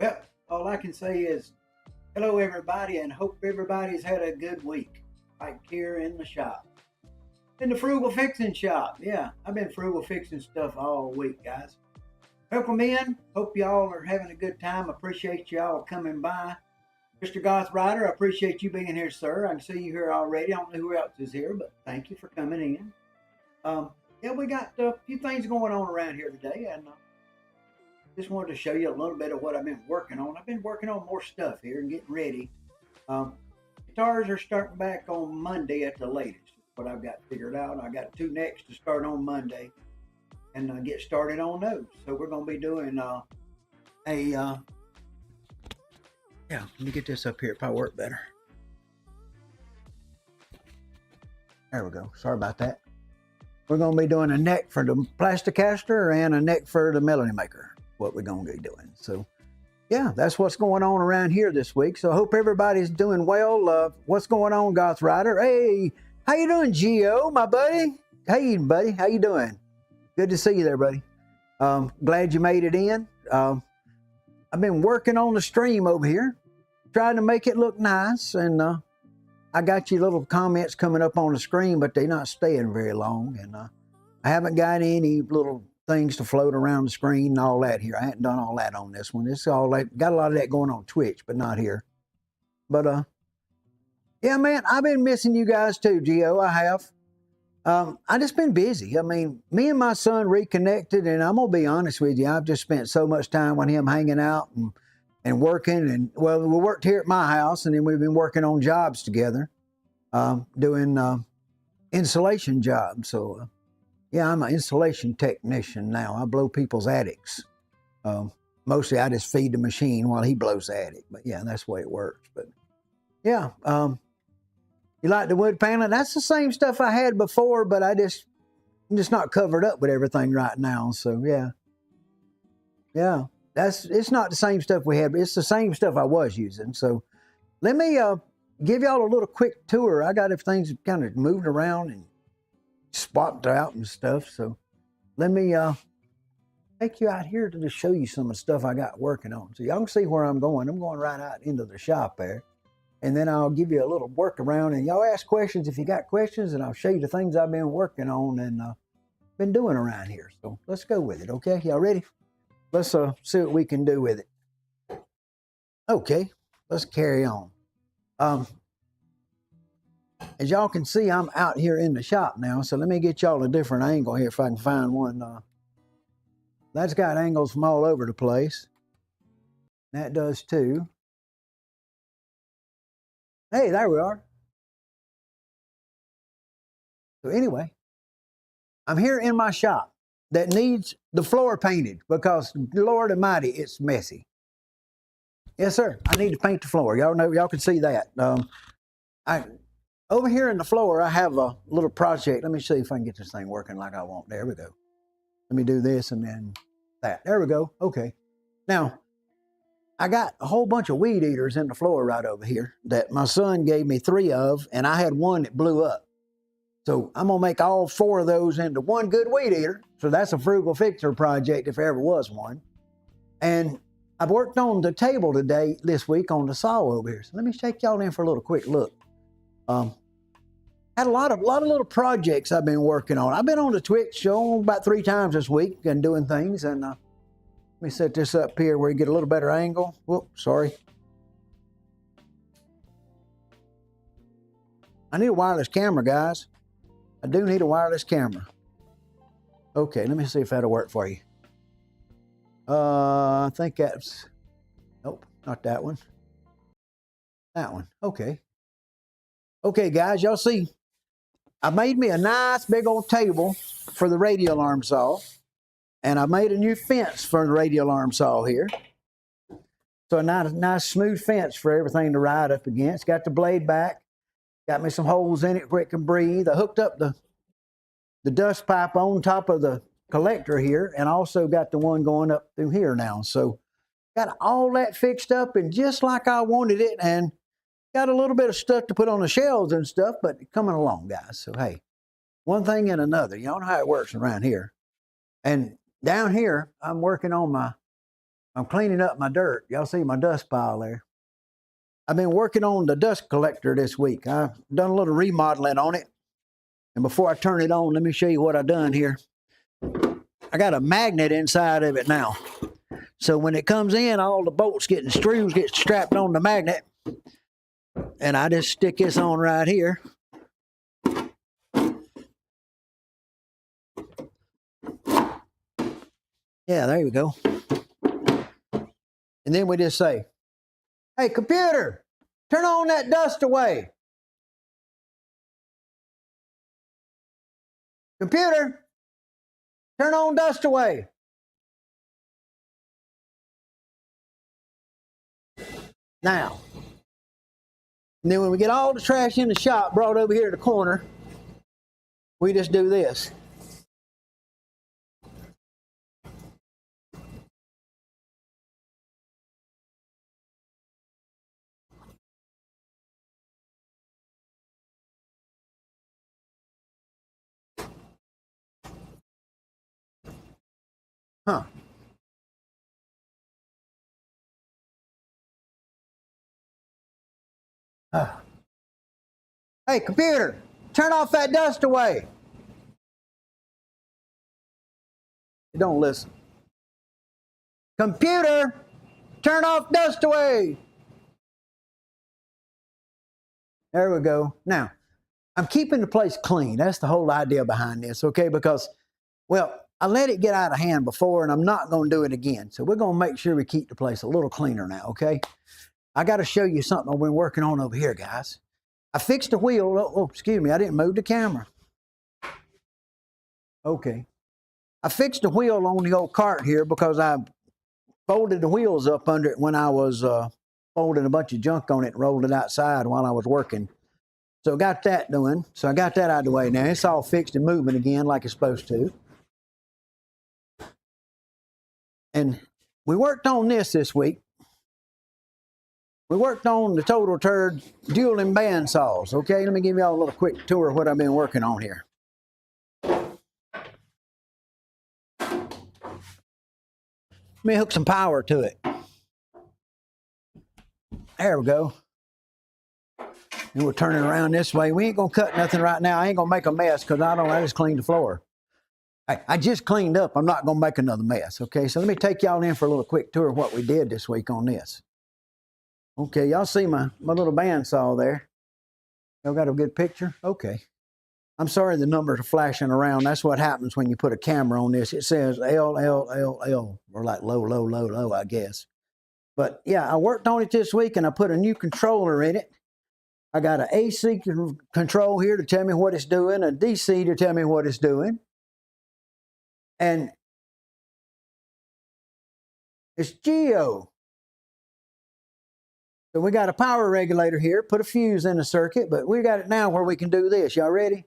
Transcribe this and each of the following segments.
Well, all I can say is hello, everybody, and hope everybody's had a good week. Right here in the shop, in the frugal fixing shop. Yeah, I've been frugal fixing stuff all week, guys. Welcome in. Hope y'all are having a good time. Appreciate y'all coming by. Mr. Goth Rider, I appreciate you being here, sir. I can see you here already. I don't know who else is here, but thank you for coming in. Um, yeah, we got a few things going on around here today, and just wanted to show you a little bit of what I've been working on. I've been working on more stuff here and getting ready. Um, Guitars are starting back on Monday at the latest. What I've got figured out. I got two necks to start on Monday and get started on those. So we're going to be doing yeah. Let me get this up here. If I work better. There we go. Sorry about that. We're going to be doing a neck for the Plasticaster and a neck for the Melody Maker. What we're going to be doing. So, yeah, that's what's going on around here this week. So I hope everybody's doing well. What's going on, Goth Rider? Hey, how you doing, Gio, my buddy? Hey, buddy, how you doing? Good to see you there, buddy. Glad you made it in. I've been working on the stream over here, trying to make it look nice. And I got your little comments coming up on the screen, but they're not staying very long. And I haven't got any little things to float around the screen and all that here. I hadn't done all that on this one. It's all like, got a lot of that going on Twitch, but not here. But yeah, man, I've been missing you guys too, Gio. I have. I just been busy. I mean, me and my son reconnected, and I'm gonna be honest with you. I've just spent so much time with him hanging out and working. And well, we worked here at my house, and then we've been working on jobs together, doing insulation jobs. So. Yeah, I'm an installation technician now. I blow people's attics. Mostly I just feed the machine while he blows the attic. But yeah, that's the way it works. But yeah, you like the wood paneling? That's the same stuff I had before, but I'm just not covered up with everything right now. So yeah. Yeah, it's not the same stuff we had, but it's the same stuff I was using. So let me give y'all a little quick tour. I got everything's kind of moved around and spotted out and stuff. So let me take you out here to just show you some of the stuff I got working on. So y'all can see where I'm going. I'm going right out into the shop there. And then I'll give you a little work around and y'all ask questions if you got questions, and I'll show you the things I've been working on and been doing around here. So let's go with it, okay? Y'all ready? Let's see what we can do with it. Okay, let's carry on. As y'all can see, I'm out here in the shop now, so let me get y'all a different angle here if I can find one. That's got angles from all over the place. That does too. Hey, there we are. So anyway, I'm here in my shop that needs the floor painted because, Lord Almighty, it's messy. Yes, sir. I need to paint the floor. Y'all know, y'all can see that. Over here in the floor, I have a little project. Let me see if I can get this thing working like I want. There we go. Let me do this and then that. There we go. Okay. Now, I got a whole bunch of weed eaters in the floor right over here that my son gave me 3 of, and I had one that blew up. So I'm going to make all 4 of those into one good weed eater. So that's a frugal fixer project if there ever was one. And I've worked on the table this week on the saw over here. So let me take y'all in for a little quick look. Had a lot of little projects I've been working on. I've been on the Twitch show about 3 times this week and doing things. And let me set this up here where you get a little better angle. Whoops, sorry. I need a wireless camera, guys. I do need a wireless camera. Okay, let me see if that'll work for you. I think that's, nope, not that one. That one, okay. Okay, guys, y'all see, I made me a nice big old table for the radio alarm saw, and I made a new fence for the radio alarm saw here. So a nice smooth fence for everything to ride up against. Got the blade back, got me some holes in it where it can breathe. I hooked up the dust pipe on top of the collector here, and also got the one going up through here now. So got all that fixed up and just like I wanted it, and got a little bit of stuff to put on the shelves and stuff, but coming along, guys. So, hey, one thing and another. Y'all know how it works around here. And down here, I'm working on my I'm cleaning up my dirt. Y'all see my dust pile there. I've been working on the dust collector this week. I've done a little remodeling on it. And before I turn it on, let me show you what I've done here. I got a magnet inside of it now. So when it comes in, all the bolts and screws get strapped on the magnet. And I just stick this on right here. Yeah, there you go. And then we just say, hey, computer, turn on that dust away. Computer, turn on dust away. Now, and then when we get all the trash in the shop brought over here to the corner, we just do this. Huh. Hey, computer, turn off that dust away. You don't listen. Computer, turn off dust away. There we go. Now, I'm keeping the place clean. That's the whole idea behind this, okay? Because, well, I let it get out of hand before, and I'm not going to do it again. So we're going to make sure we keep the place a little cleaner now, okay? I got to show you something I've been working on over here, guys. I fixed the wheel. Oh, excuse me. I didn't move the camera. Okay. I fixed the wheel on the old cart here because I folded the wheels up under it when I was folding a bunch of junk on it and rolled it outside while I was working. So got that doing. So I got that out of the way now. It's all fixed and moving again like it's supposed to. And we worked on this week. We worked on the Total Turd dueling bandsaws. Okay, let me give y'all a little quick tour of what I've been working on here. Let me hook some power to it. There we go. And we'll turn it around this way. We ain't gonna cut nothing right now. I ain't gonna make a mess because I just cleaned the floor. I just cleaned up. I'm not gonna make another mess. Okay, so let me take y'all in for a little quick tour of what we did this week on this. Okay, y'all see my little bandsaw there. Y'all got a good picture? Okay. I'm sorry the numbers are flashing around. That's what happens when you put a camera on this. It says L, L, L, L, or like low, low, low, low, I guess. But yeah, I worked on it this week and I put a new controller in it. I got an AC control here to tell me what it's doing, a DC to tell me what it's doing. And it's Geo. So we got a power regulator here, put a fuse in the circuit, but we got it now where we can do this. Y'all ready?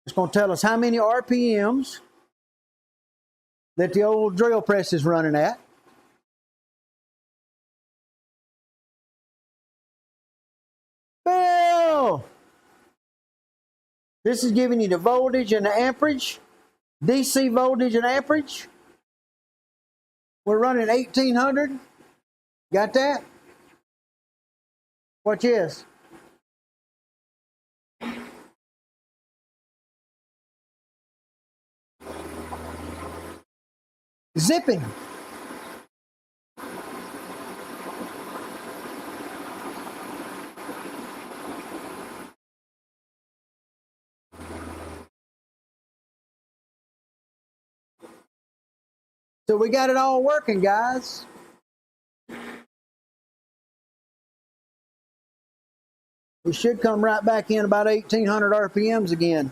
It's going to tell us how many RPMs that the old drill press is running at. Bill! This is giving you the voltage and the amperage, DC voltage and amperage. We're running 1800. Got that? Watch this. Zipping. So we got it all working, guys. We should come right back in about 1800 RPMs again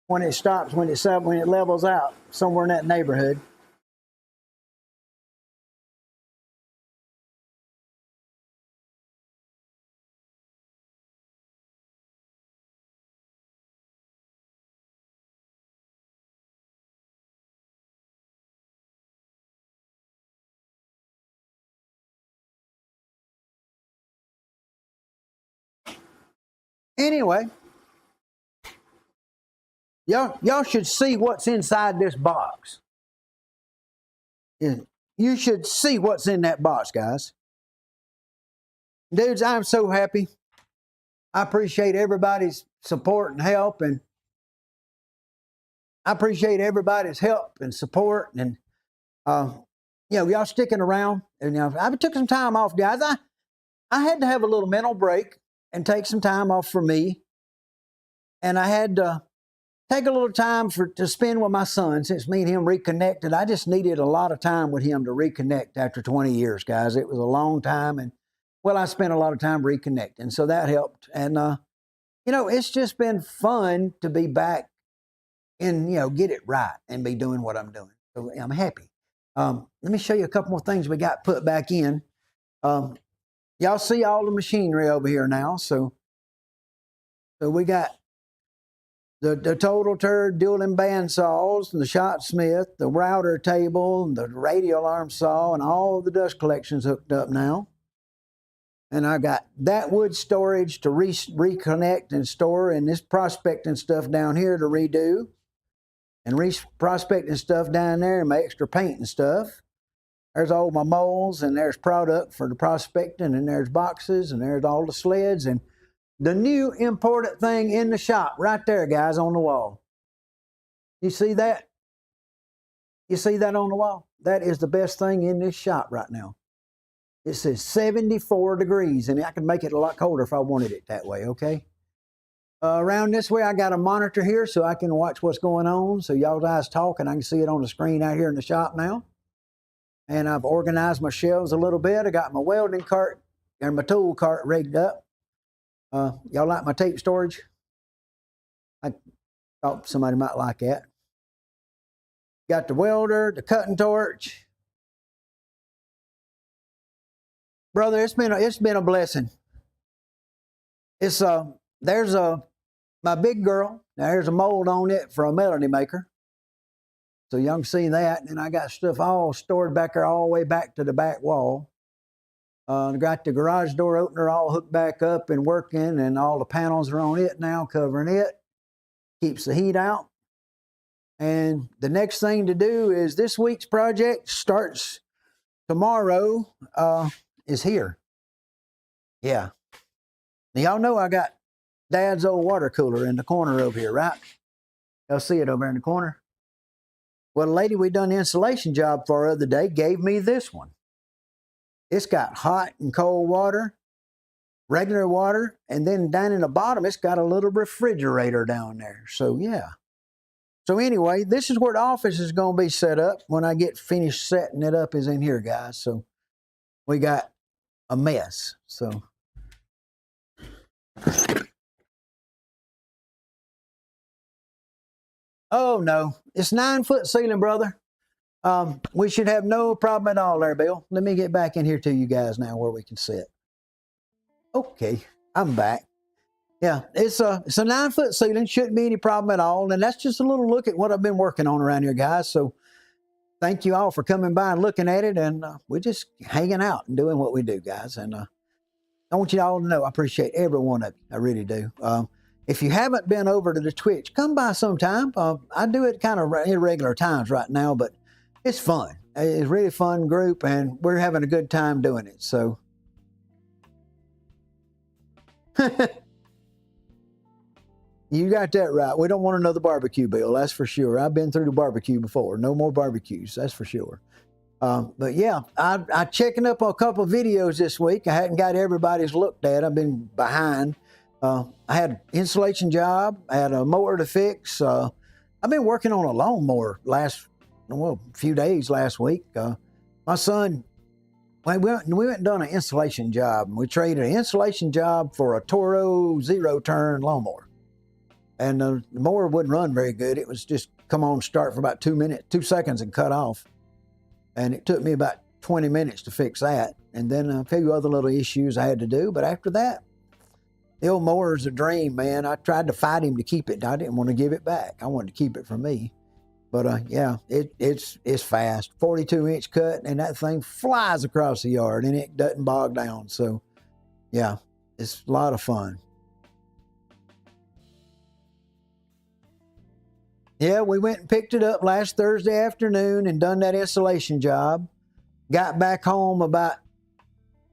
when it stops, when it levels out, somewhere in that neighborhood. Anyway, Y'all should see what's inside this box. You should see what's in that box, guys. Dudes, I'm so happy. I appreciate everybody's support and help, and I appreciate everybody's help and support, and y'all sticking around. And I took some time off, guys. I had to have a little mental break and take some time off for me, and I had to take a little time to spend with my son. Since me and him reconnected, I just needed a lot of time with him to reconnect after 20 years, guys. It was a long time, and well, I spent a lot of time reconnecting, so that helped. And it's just been fun to be back and get it right and be doing what I'm doing. So I'm happy. Let me show you a couple more things we got put back in. Y'all see all the machinery over here now. So we got the total turd dueling bandsaws, and the shot smith, the router table, the radio alarm saw, and all the dust collections hooked up now. And I got that wood storage to reconnect and store, and this prospecting stuff down here to redo, and prospecting stuff down there and my extra paint and stuff. There's all my molds, and there's product for the prospecting, and there's boxes, and there's all the sleds, and the new important thing in the shop right there, guys, on the wall. You see that? You see that on the wall? That is the best thing in this shop right now. It says 74 degrees, and I could make it a lot colder if I wanted it that way, okay? Around this way, I got a monitor here so I can watch what's going on. So y'all guys talk, and I can see it on the screen out here in the shop now. And I've organized my shelves a little bit. I got my welding cart and my tool cart rigged up. Y'all like my tape storage? I thought somebody might like that. Got the welder, the cutting torch. Brother, it's been a blessing. There's my big girl. Now there's a mold on it for a melody maker. So y'all can see that. And I got stuff all stored back there all the way back to the back wall. Got the garage door opener all hooked back up and working, and all the panels are on it now, covering it. Keeps the heat out. And the next thing to do is this week's project starts tomorrow, is here. Yeah. Now, y'all know I got Dad's old water cooler in the corner over here, right? Y'all see it over in the corner? Well, the lady we done the installation job for the other day gave me this one. It's got hot and cold water, regular water, and then down in the bottom, it's got a little refrigerator down there. So, yeah. So anyway, this is where the office is going to be set up. When I get finished setting it up is in here, guys. So we got a mess. So oh no, it's 9-foot ceiling, brother. We should have no problem at all there, Bill. Let me get back in here to you guys now where we can sit. Okay, I'm back. Yeah, it's a 9-foot ceiling. Shouldn't be any problem at all. And that's just a little look at what I've been working on around here, guys. So thank you all for coming by and looking at it. And we're just hanging out and doing what we do, guys. And I want you all to know I appreciate every one of you. I really do. If you haven't been over to the Twitch, come by sometime. I do it kind of irregular times right now, but it's fun. It's a really fun group, and we're having a good time doing it. So you got that right. We don't want another barbecue, Bill. That's for sure. I've been through the barbecue before. No more barbecues. That's for sure. But yeah, I checking up on a couple of videos this week. I hadn't got everybody's looked at. I've been behind. I had an installation job. I had a mower to fix. I've been working on a lawnmower a few days last week. My son, we went and done an installation job. And we traded an installation job for a Toro zero-turn lawnmower. And the mower wouldn't run very good. It was just come on, start for about 2 seconds and cut off. And it took me about 20 minutes to fix that. And then a few other little issues I had to do. But after that, the old mower's a dream, man. I tried to fight him to keep it. I didn't want to give it back. I wanted to keep it for me. But yeah, it's fast. 42-inch cut, and that thing flies across the yard, and it doesn't bog down. So yeah, it's a lot of fun. Yeah, we went and picked it up last Thursday afternoon and done that installation job. Got back home about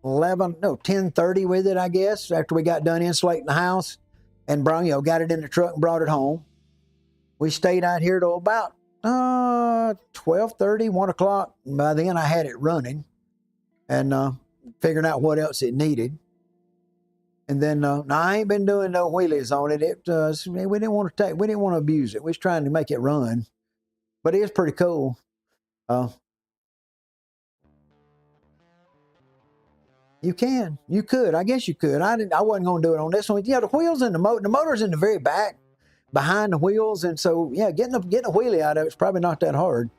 10:30 with it, I guess, after we got done insulating the house, and got it in the truck and brought it home. We stayed out here till about 12:30, 1 o'clock. By then I had it running and figuring out what else it needed. And then now I ain't been doing no wheelies on it. We didn't want to abuse it. We was trying to make it run, but it is pretty cool. You could. I guess you could. I wasn't going to do it on this one. Yeah, the wheels and the motor's in the very back, behind the wheels, and so yeah, getting a wheelie out of it's probably not that hard.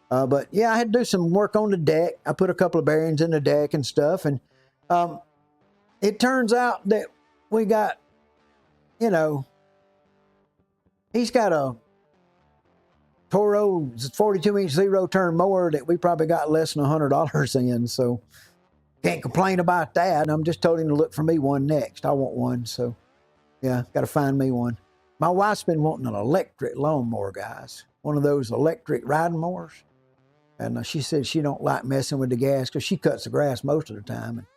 But yeah, I had to do some work on the deck. I put a couple of bearings in the deck and stuff, and it turns out that we got, he's got a Toro 42-inch zero-turn mower that we probably got less than $100 in, so can't complain about that. I'm just told him to look for me one next. I want one, so yeah, got to find me one. My wife's been wanting an electric lawnmower, guys, one of those electric riding mowers, and she said she don't like messing with the gas because she cuts the grass most of the time. And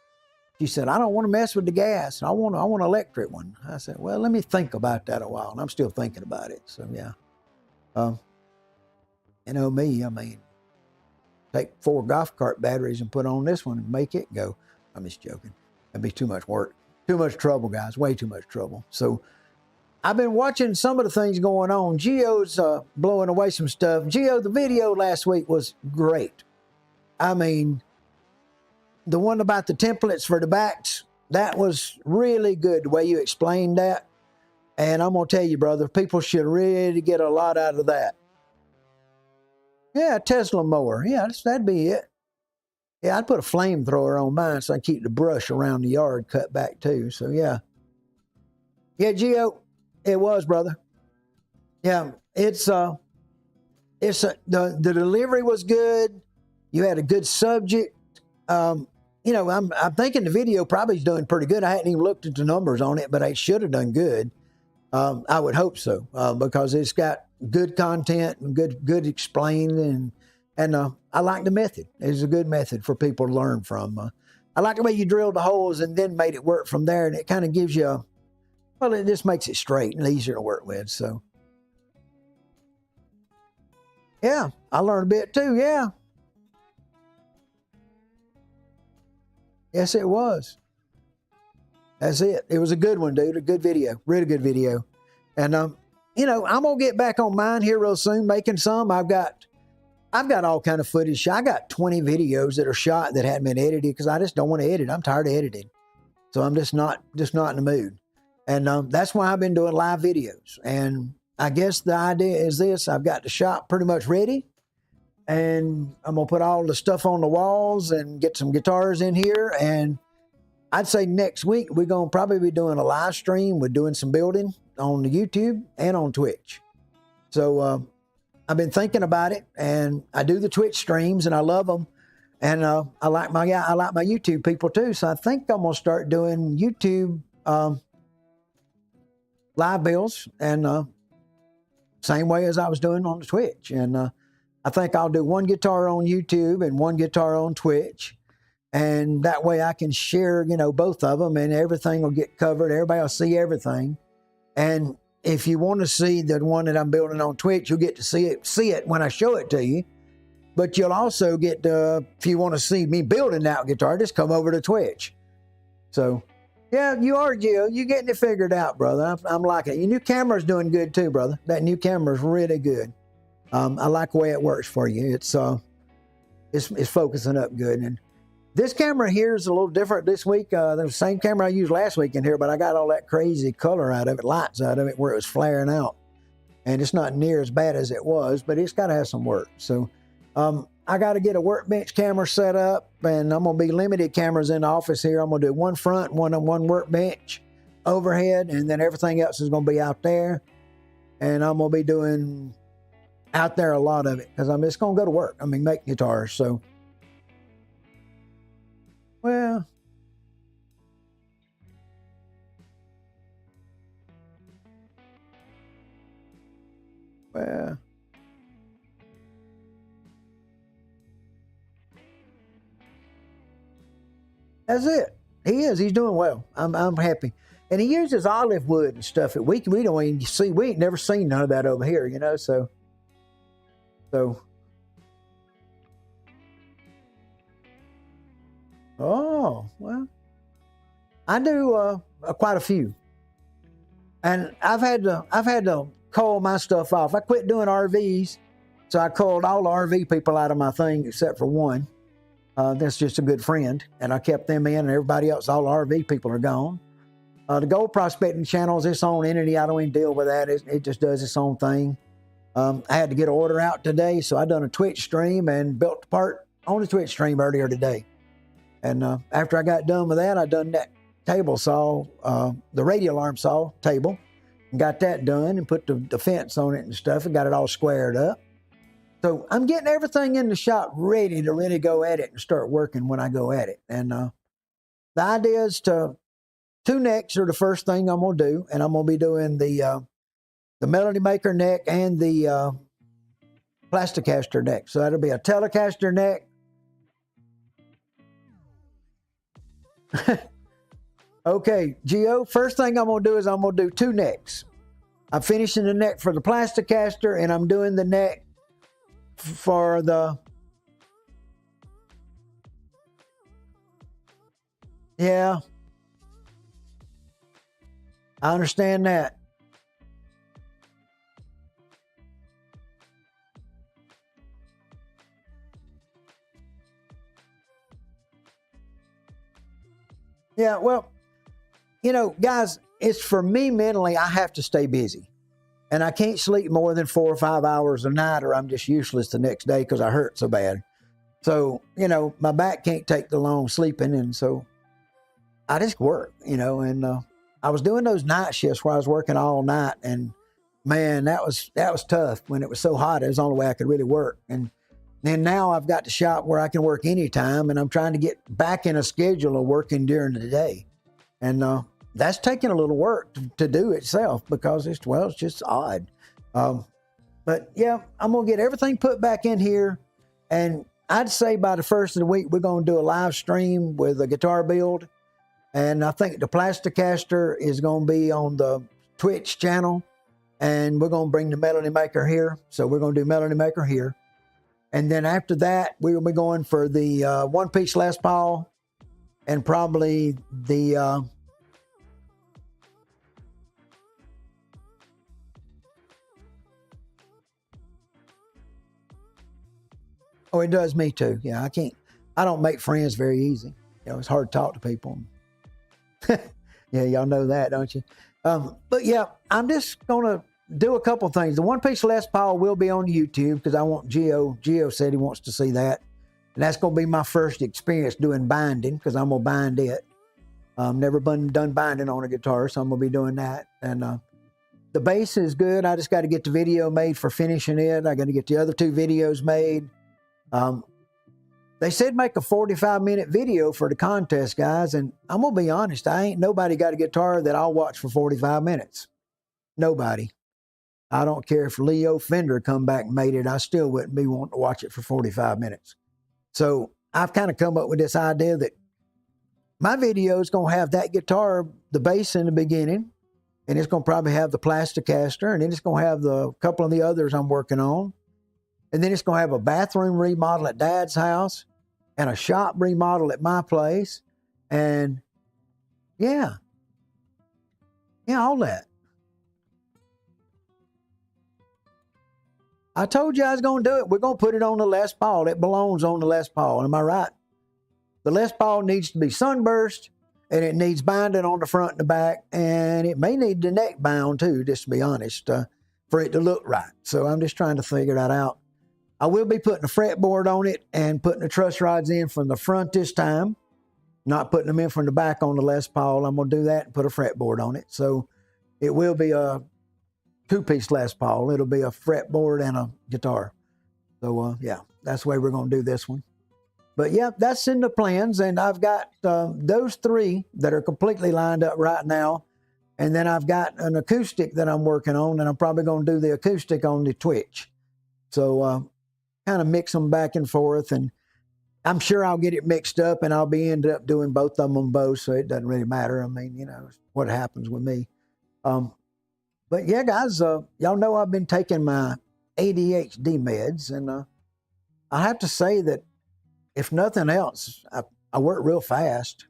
she said, I don't want to mess with the gas. I want an electric one. I said, well, let me think about that a while, and I'm still thinking about it. So yeah, me, I mean, take 4 golf cart batteries and put on this one and make it go. I'm just joking. That'd be too much work. Too much trouble, guys. Way too much trouble. So I've been watching some of the things going on. Geo's blowing away some stuff. Geo, the video last week was great. I mean, the one about the templates for the backs, that was really good, the way you explained that. And I'm going to tell you, brother, people should really get a lot out of that. Yeah, Tesla mower. Yeah, that'd be it. Yeah, I'd put a flamethrower on mine so I keep the brush around the yard cut back too. So yeah. Yeah, Geo, it was, brother. Yeah, the delivery was good. You had a good subject. I'm thinking the video probably is doing pretty good. I hadn't even looked at the numbers on it, but it should have done good. I would hope so, because it's got good content and good explained, and I like the method. It's a good method for people to learn from. I like the way you drilled the holes and then made it work from there, and it kind of gives you it just makes it straight and easier to work with. So yeah, I learned a bit too. Yeah. Yes, it was. That's it. It was a good one, dude. A good video. Really good video. And, I'm going to get back on mine here real soon, making some. I've got all kind of footage. I got 20 videos that are shot that hadn't been edited because I just don't want to edit. I'm tired of editing. So I'm just not in the mood. And that's why I've been doing live videos. And I guess the idea is this. I've got the shop pretty much ready. And I'm going to put all the stuff on the walls and get some guitars in here. And I'd say next week we're going to probably be doing a live stream. We're doing some building on the YouTube and on Twitch. So I've been thinking about it, and I do the Twitch streams, and I love them. And I like my YouTube people too. So I think I'm going to start doing YouTube live builds, and same way as I was doing on the Twitch. And I think I'll do one guitar on YouTube and one guitar on Twitch. And that way I can share, both of them, and everything will get covered. Everybody will see everything. And if you want to see the one that I'm building on Twitch, you'll get to see it when I show it to you. But you'll also get if you want to see me building that guitar, just come over to Twitch. So, yeah, you are, Gio. You're getting it figured out, brother. I'm liking it. Your new camera's doing good too, brother. That new camera's really good. I like the way it works for you. It's focusing up good. And this camera here is a little different this week. The same camera I used last week in here, but I got all that crazy color out of it, lights out of it, where it was flaring out. And it's not near as bad as it was, but it's got to have some work. So I got to get a workbench camera set up, and I'm going to be limited cameras in the office here. I'm going to do one front, one workbench overhead, and then everything else is going to be out there. And I'm going to be doing out there a lot of it because I'm just going to go to work. Make guitars. So, well, Well, that's it. He is. He's doing well. I'm happy. And he uses olive wood and stuff that we don't even see. We ain't never seen none of that over here, you know. So oh well, I do quite a few, and I've had to call my stuff off. I quit doing RVs, so I called all the RV people out of my thing except for one. That's just a good friend, and I kept them in, and everybody else, all the RV people are gone. The gold prospecting channel is its own entity. I don't even deal with that. It just does its own thing. I had to get an order out today, so I done a Twitch stream and built the part on the Twitch stream earlier today. And after I got done with that, I done that table saw, the radio alarm saw table, and got that done and put the fence on it and stuff and got it all squared up. So I'm getting everything in the shop ready to really go at it and start working when I go at it. And the idea is two necks are the first thing I'm going to do. And I'm going to be doing the Melody Maker neck and the Plasticaster neck. So that'll be a Telecaster neck. Okay, Geo, first thing I'm going to do is I'm going to do two necks. I'm finishing the neck for the Plasticaster, and I'm doing the neck for the... Yeah. I understand that. Yeah, well, you know, guys, it's for me mentally, I have to stay busy. And I can't sleep more than 4 or 5 hours a night or I'm just useless the next day because I hurt so bad. So, you know, my back can't take the long sleeping. And so I just work, you know, and I was doing those night shifts where I was working all night. And man, that was tough when it was so hot. It was the only way I could really work. And then now I've got the shop where I can work anytime, and I'm trying to get back in a schedule of working during the day. And that's taking a little work to do itself because it's just odd. But yeah, I'm going to get everything put back in here. And I'd say by the first of the week, we're going to do a live stream with a guitar build. And I think the Plasticaster is going to be on the Twitch channel. And we're going to bring the Melody Maker here. So we're going to do Melody Maker here. And then after that, we will be going for the one-piece Les Paul and probably the... Oh, it does me too. Yeah, I don't make friends very easy. You know, it's hard to talk to people. Yeah, y'all know that, don't you? But yeah, I'm just going to do a couple things. The one-piece Les Paul will be on YouTube because I want Geo said he wants to see that. And that's going to be my first experience doing binding because I'm going to bind it. Never been done binding on a guitar, so I'm going to be doing that. And the bass is good. I just got to get the video made for finishing it. I got to get the other 2 videos made. They said make a 45-minute video for the contest, guys, and I'm going to be honest, I ain't nobody got a guitar that I'll watch for 45 minutes. Nobody. I don't care if Leo Fender come back and made it, I still wouldn't be wanting to watch it for 45 minutes. So I've kind of come up with this idea that my video is going to have that guitar, the bass in the beginning, and it's going to probably have the Plasticaster, and then it's going to have a couple of the others I'm working on. And then it's going to have a bathroom remodel at Dad's house and a shop remodel at my place. And yeah, all that. I told you I was going to do it. We're going to put it on the Les Paul. It belongs on the Les Paul. Am I right? The Les Paul needs to be sunburst, and it needs binding on the front and the back, and it may need the neck bound too, just to be honest, for it to look right. So I'm just trying to figure that out. I will be putting a fretboard on it and putting the truss rods in from the front this time, not putting them in from the back on the Les Paul. I'm going to do that and put a fretboard on it. So it will be a 2-piece Les Paul. It'll be a fretboard and a guitar. So yeah, that's the way we're going to do this one. But yeah, that's in the plans. And I've got those 3 that are completely lined up right now. And then I've got an acoustic that I'm working on, and I'm probably going to do the acoustic on the Twitch. So kind of mix them back and forth, and I'm sure I'll get it mixed up, and I'll be end up doing both of them on both, so it doesn't really matter. I mean, you know, what happens with me. But yeah, guys, y'all know I've been taking my ADHD meds, and I have to say that if nothing else, I work real fast,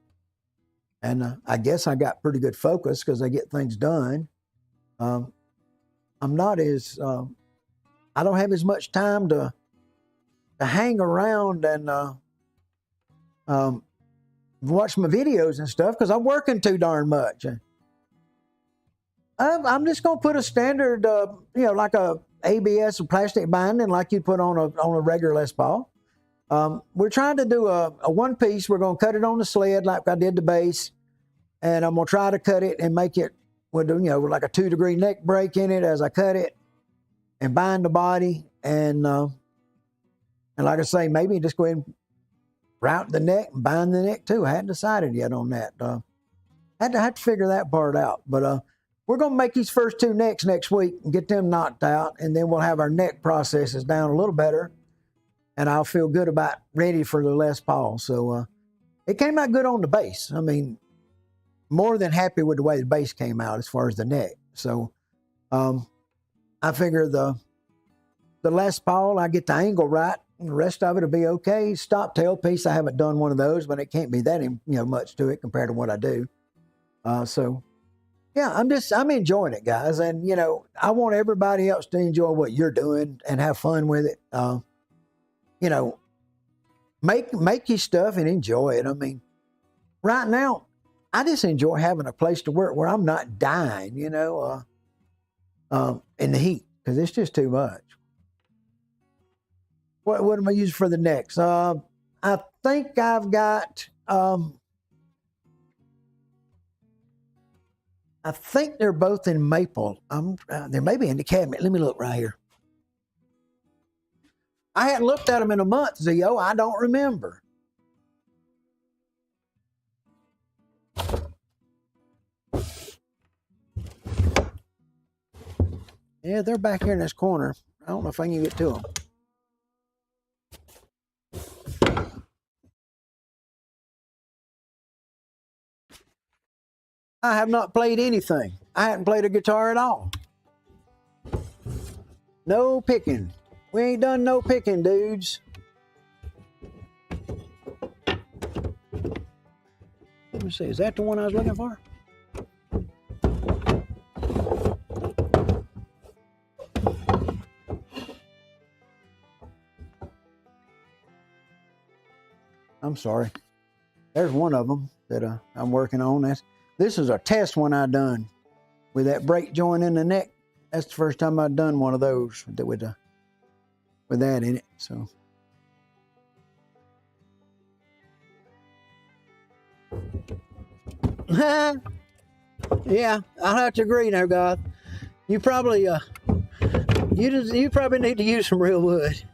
and I guess I got pretty good focus because I get things done. I'm not as I don't have as much time to hang around and watch my videos and stuff because I'm working too darn much. I'm just gonna put a standard, you know, like a ABS or plastic binding, like you put on a regular Les Paul. We're trying to do a one piece. We're gonna cut it on the sled like I did the bass, and I'm gonna try to cut it and make it with, you know, like a 2-degree neck break in it as I cut it, and bind the body, and like I say, maybe just go ahead and route the neck and bind the neck too. I hadn't decided yet on that. Had to figure that part out, but we're going to make these first 2 necks next week and get them knocked out, and then we'll have our neck processes down a little better, and I'll feel good about ready for the Les Paul. So it came out good on the bass. I mean, more than happy with the way the bass came out as far as the neck. So I figure the Les Paul, I get the angle right, and the rest of it will be okay. Stop tail piece, I haven't done one of those, but it can't be that, you know, much to it compared to what I do. So yeah, I'm enjoying it, guys. And, you know, I want everybody else to enjoy what you're doing and have fun with it. You know, make your stuff and enjoy it. I mean, right now, I just enjoy having a place to work where I'm not dying, you know, in the heat, because it's just too much. What am I using for the next? I think I've got... I think they're both in maple. They may be in the cabinet. Let me look right here. I hadn't looked at them in a month, Zio. I don't remember. Yeah, they're back here in this corner. I don't know if I can get to them. I have not played anything. I haven't played a guitar at all. No picking. We ain't done no picking, dudes. Let me see. Is that the one I was looking for? I'm sorry. There's one of them that I'm working on. This is a test one I done with that break joint in the neck. That's the first time I've done one of those with that in it. So yeah, I'll have to agree now, God. You probably you probably need to use some real wood.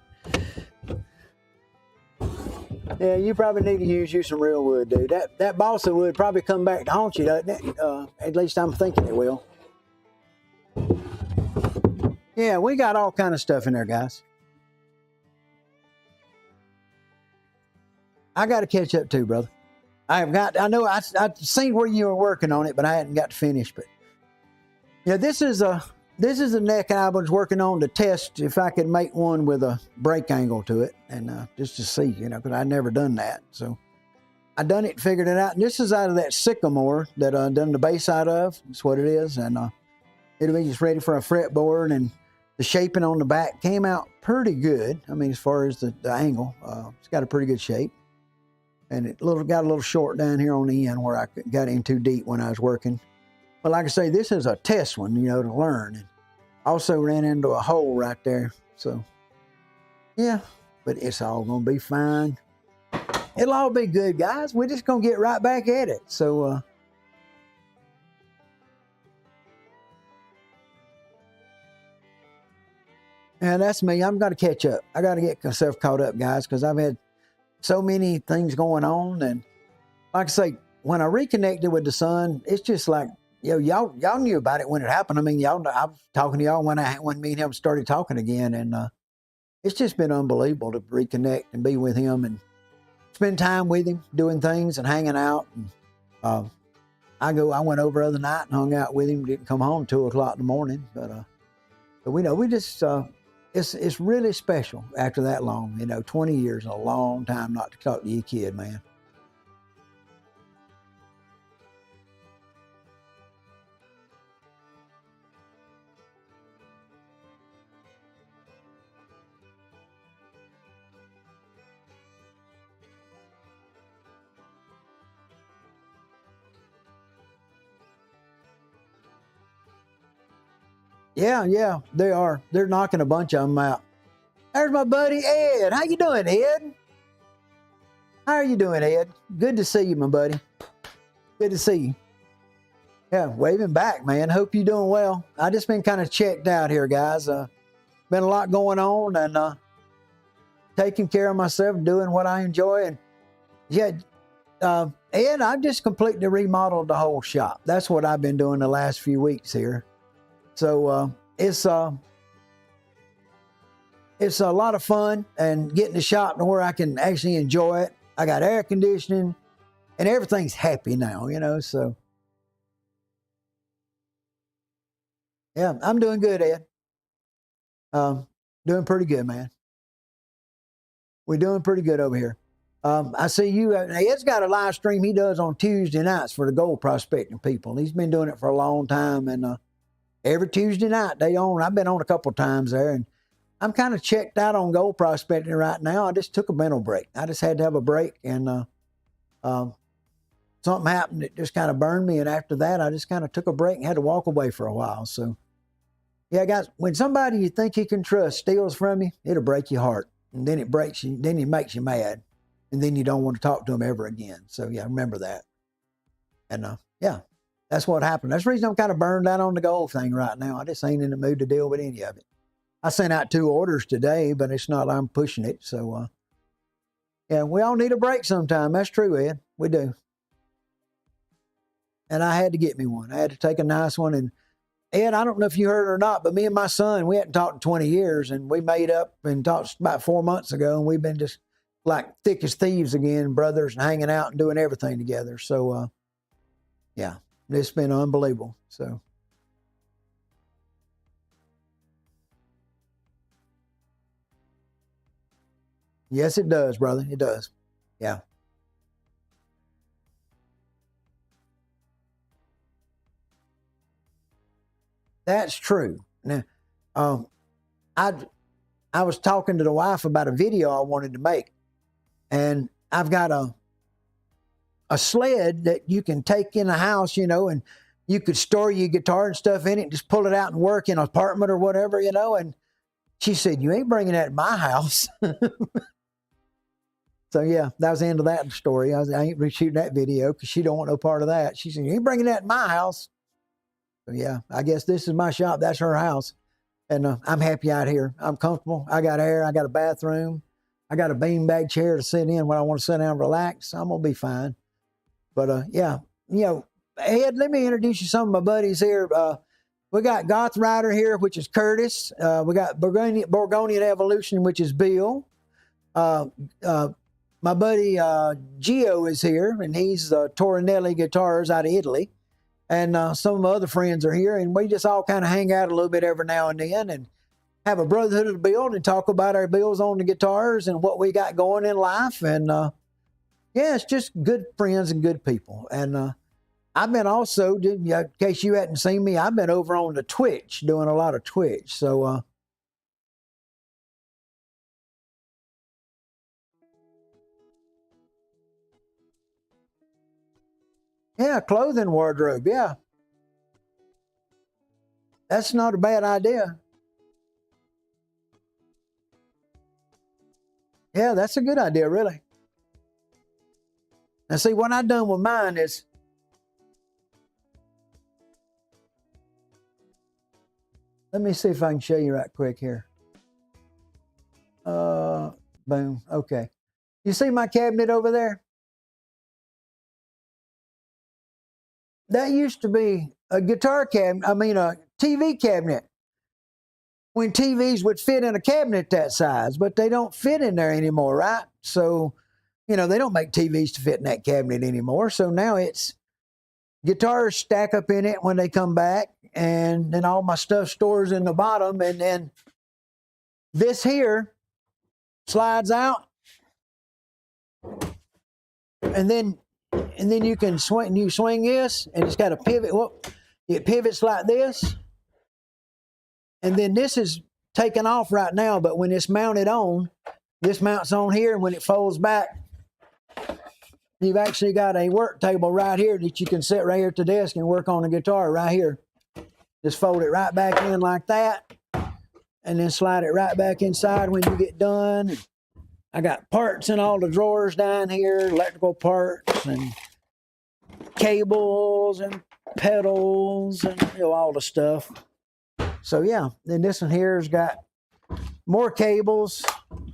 Yeah, you probably need to use you some real wood, dude. That balsa wood probably come back to haunt you, doesn't it? At least I'm thinking it will. Yeah, we got all kind of stuff in there, guys. I got to catch up too, brother. I know I've seen where you were working on it, but I hadn't got to finish. But yeah, this is a neck I was working on to test if I could make one with a break angle to it, and just to see, you know, because I'd never done that. So I done it, figured it out. And this is out of that sycamore that I done the base out of. That's what it is, and it'll be just ready for a fretboard. And the shaping on the back came out pretty good. I mean, as far as the angle, it's got a pretty good shape. And it got a little short down here on the end where I got in too deep when I was working. But like I say, this is a test one, you know, to learn. And also ran into a hole right there. So, yeah, but it's all going to be fine. It'll all be good, guys. We're just going to get right back at it. So, and that's me. I'm going to catch up. I got to get myself caught up, guys, because I've had so many things going on. And like I say, when I reconnected with the sun, it's just like y'all knew about it when it happened. I mean, y'all, I was talking to y'all when me and him started talking again, and it's just been unbelievable to reconnect and be with him and spend time with him, doing things and hanging out. And, I went over the other night and hung out with him. Didn't come home 2:00 in the morning, but we just it's really special after that long. 20 years is a long time not to talk to your kid, man. Yeah, they are. They're knocking a bunch of them out. There's my buddy Ed. How you doing, Ed? How are you doing, Ed? Good to see you, my buddy. Good to see you. Yeah, waving back, man. Hope you're doing well. I just been kind of checked out here, guys. Been a lot going on, and taking care of myself, doing what I enjoy. And yeah, Ed, I've just completely remodeled the whole shop. That's what I've been doing the last few weeks here. So it's a lot of fun, and getting the shop to where I can actually enjoy it. I got air conditioning, and everything's happy now, so yeah, I'm doing good, Ed. Doing pretty good, man. We're doing pretty good over here. I see you. Ed's got a live stream he does on Tuesday nights for the gold prospecting people. He's been doing it for a long time, and every Tuesday night they on. I've been on a couple times there, and I'm kind of checked out on gold prospecting right now. I just took a mental break. I just had to have a break, and something happened that just kind of burned me. And after that, I just kind of took a break and had to walk away for a while. So, yeah, guys, when somebody you think you can trust steals from you, it'll break your heart. And then it breaks you, then it makes you mad. And then you don't want to talk to them ever again. So, yeah, remember that. And, yeah, that's what happened. That's the reason I'm kind of burned out on the gold thing right now. I just ain't in the mood to deal with any of it. I sent out 2 orders today, but it's not like I'm pushing it. So, yeah, we all need a break sometime. That's true, Ed. We do. And I had to get me one. I had to take a nice one. And Ed, I don't know if you heard it or not, but me and my son, we hadn't talked in 20 years, and we made up and talked about 4 months ago, and we've been just like thick as thieves again, brothers, and hanging out and doing everything together. So, yeah, it's been unbelievable. So, yes, it does, brother. It does. Yeah, that's true. Now, um, I I was talking to the wife about a video I wanted to make, and I've got a sled that you can take in a house, and you could store your guitar and stuff in it, and just pull it out and work in an apartment or whatever, and she said, "You ain't bringing that in my house." So yeah, that was the end of that story. I ain't reshooting that video because she don't want no part of that. She said, "You ain't bringing that in my house." So yeah, I guess this is my shop. That's her house. And I'm happy out here. I'm comfortable. I got air. I got a bathroom. I got a beanbag chair to sit in when I want to sit down and relax. I'm going to be fine. But yeah, Ed, let me introduce you to some of my buddies here. We got Goth Rider here, which is Curtis. We got Borgonian Evolution, which is Bill. Uh, my buddy Gio is here, and he's Torinelli Guitars out of Italy. And some of my other friends are here, and we just all kind of hang out a little bit every now and then and have a brotherhood of the build and talk about our builds on the guitars and what we got going in life. And yeah, it's just good friends and good people. And I've been also, in case you hadn't seen me, I've been over on the Twitch, doing a lot of Twitch. So, yeah, clothing wardrobe. Yeah, that's not a bad idea. Yeah, that's a good idea, really. Now, see, what I've done with mine is, let me see if I can show you right quick here. Boom. Okay. You see my cabinet over there? that used to be a guitar cabinet, I mean a TV cabinet. When TVs would fit in a cabinet that size, but they don't fit in there anymore, right? So, you know, they don't make TVs to fit in that cabinet anymore. So now it's guitars stack up in it when they come back, and then all my stuff stores in the bottom, and then this here slides out, and then you can swing this, and it's got a pivot. Well, it pivots like this. And then this is taken off right now, but when it's mounted on, this mounts on here, and when it folds back, you've actually got a work table right here that you can sit right here at the desk and work on the guitar right here. Just fold it right back in like that, and then slide it right back inside when you get done. I got parts in all the drawers down here, electrical parts and cables and pedals and, you know, all the stuff. So yeah, then this one here's got more cables,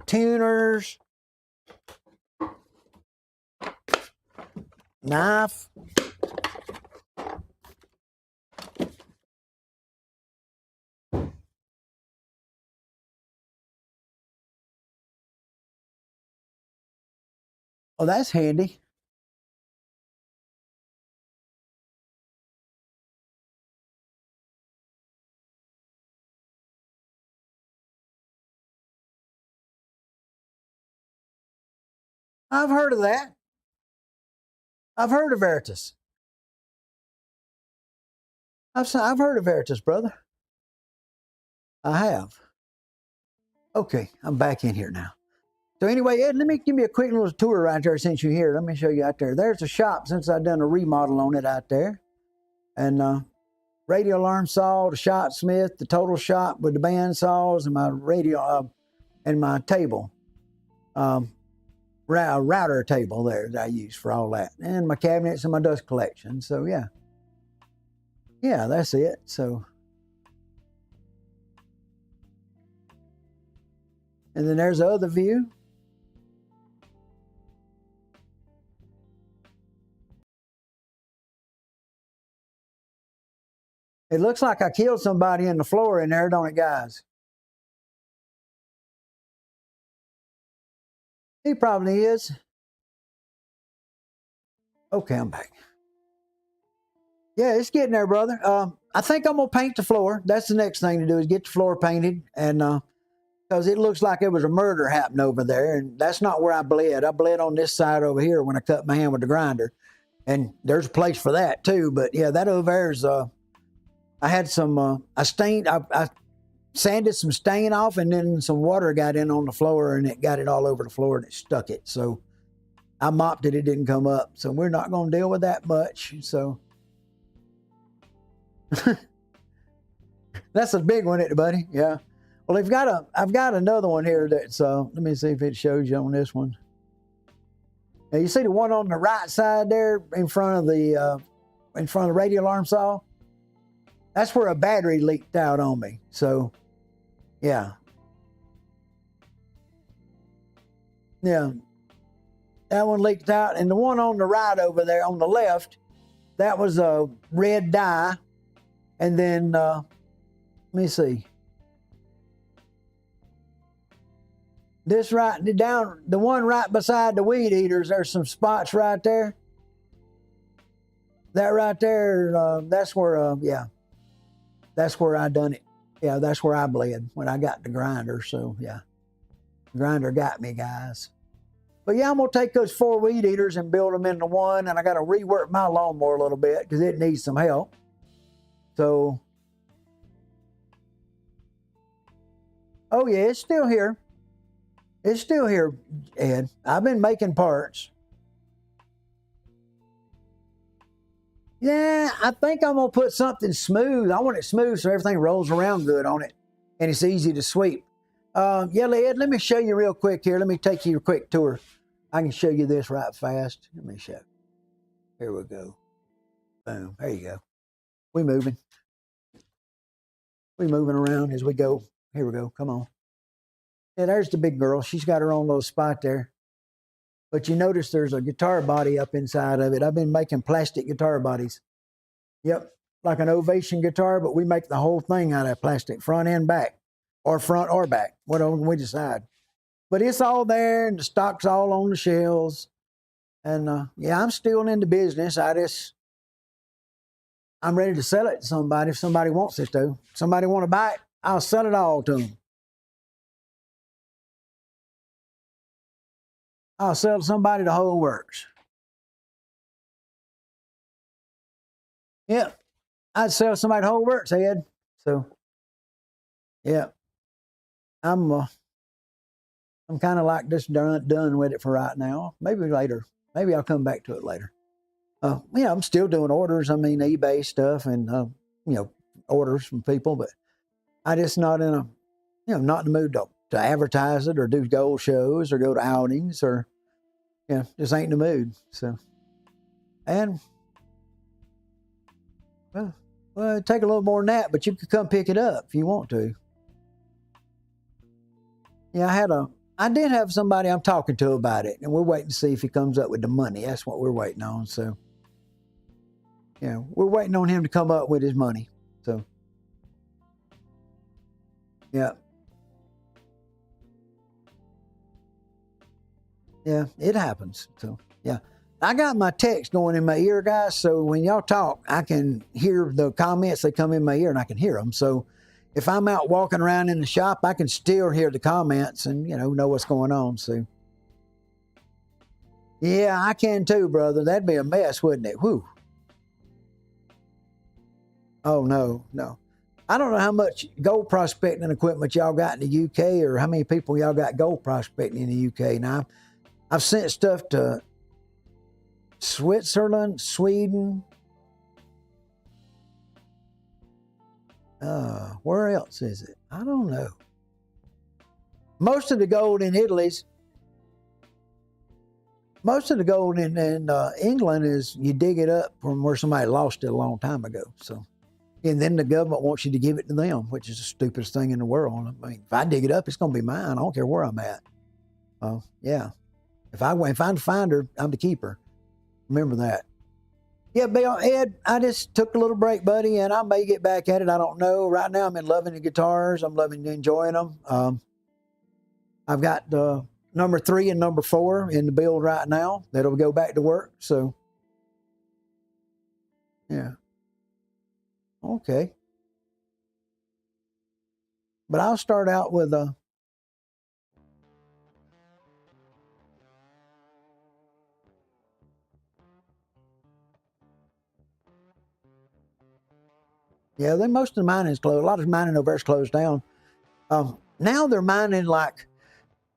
tuners, knife. Oh, that's handy. I've heard of that. I've heard of Veritas. I've heard of Veritas, brother. I have. Okay, I'm back in here now. So anyway, Ed, let me give me a quick little tour right there since you're here. Let me show you out there. There's a shop since I've done a remodel on it out there. And radio alarm saw, the shot smith, the total shop with the band saws, and my radio and my table. Router table there that I use for all that. And my cabinets and my dust collection. So yeah. Yeah, that's it. So. And then there's the other view. It looks like I killed somebody in the floor in there, don't it, guys? He probably is. Okay, I'm back. Yeah, it's getting there, brother. I think I'm gonna paint the floor. That's the next thing to do, is get the floor painted, and because it looks like there was a murder happened over there, and that's not where I bled. I bled on this side over here when I cut my hand with the grinder, and there's a place for that too. But yeah, that over there's I had some I sanded some stain off, and then some water got in on the floor, and it got it all over the floor, and it stuck it. So I mopped it, it didn't come up. So we're not going to deal with that much. So that's a big one, isn't it, buddy? Yeah. Well, I've got another one here that's let me see if it shows you on this one. Now you see the one on the right side there in front of the radio alarm saw? That's where a battery leaked out on me. So, yeah. Yeah. That one leaked out. And the one on the right over there on the left, that was a red dye. And then, let me see. This right down, the one right beside the weed eaters, there's some spots right there. That right there, that's where, yeah. That's where I done it. Yeah, that's where I bled when I got the grinder. So yeah, the grinder got me, guys. But yeah, I'm gonna take those 4 weed eaters and build them into one, and I got to rework my lawnmower a little bit because it needs some help. So, oh yeah, it's still here. It's still here, Ed. I've been making parts. Yeah, I think I'm going to put something smooth. I want it smooth so everything rolls around good on it, and it's easy to sweep. Yeah, Ed, let me show you real quick here. Let me take you a quick tour. I can show you this right fast. Let me show. Here we go. Boom. There you go. We moving. We moving around as we go. Here we go. Come on. Yeah, there's the big girl. She's got her own little spot there. But you notice there's a guitar body up inside of it. I've been making plastic guitar bodies. Yep, like an Ovation guitar, but we make the whole thing out of plastic, front and back, or front or back, whatever we decide. But it's all there, and the stock's all on the shelves. And yeah, I'm still in the business. I'm ready to sell it to somebody if somebody wants it to. If somebody want to buy it, I'll sell it all to them. I'll sell to somebody the whole works. Yeah, I'd sell somebody the whole works, Ed. So, yeah, I'm I'm kind of like just done with it for right now. Maybe later. Maybe I'll come back to it later. Yeah, I'm still doing orders. I mean, eBay stuff and orders from people, but I just not in a not in the mood to advertise it or do gold shows or go to outings or just ain't in the mood. So, and well, it'd take a little more than that, but you could come pick it up if you want to. Yeah, I did have somebody I'm talking to about it, and we're waiting to see if he comes up with the money. That's what we're waiting on. So, we're waiting on him to come up with his money. So, yeah. Yeah, it happens. So, yeah. I got my text going in my ear, guys, so when y'all talk, I can hear the comments that come in my ear, and I can hear them. So if I'm out walking around in the shop, I can still hear the comments and, know what's going on. So, yeah, I can too, brother. That'd be a mess, wouldn't it? Whew. Oh, no. I don't know how much gold prospecting equipment y'all got in the UK or how many people y'all got gold prospecting in the UK. Now, I've sent stuff to Switzerland, Sweden. Where else is it? I don't know. Most of the gold in England is you dig it up from where somebody lost it a long time ago. So, and then the government wants you to give it to them, which is the stupidest thing in the world. I mean, if I dig it up, it's going to be mine. I don't care where I'm at. Yeah. If I'm the finder, I'm the keeper. Remember that. Yeah, Bill, Ed, I just took a little break, buddy, and I may get back at it. I don't know. Right now, I'm loving the guitars. I'm enjoying them. I've got number 3 and number 4 in the build right now. That'll go back to work. So, yeah. Okay. But I'll start out with yeah, then most of the mining is closed. A lot of mining over there is closed down. Now they're mining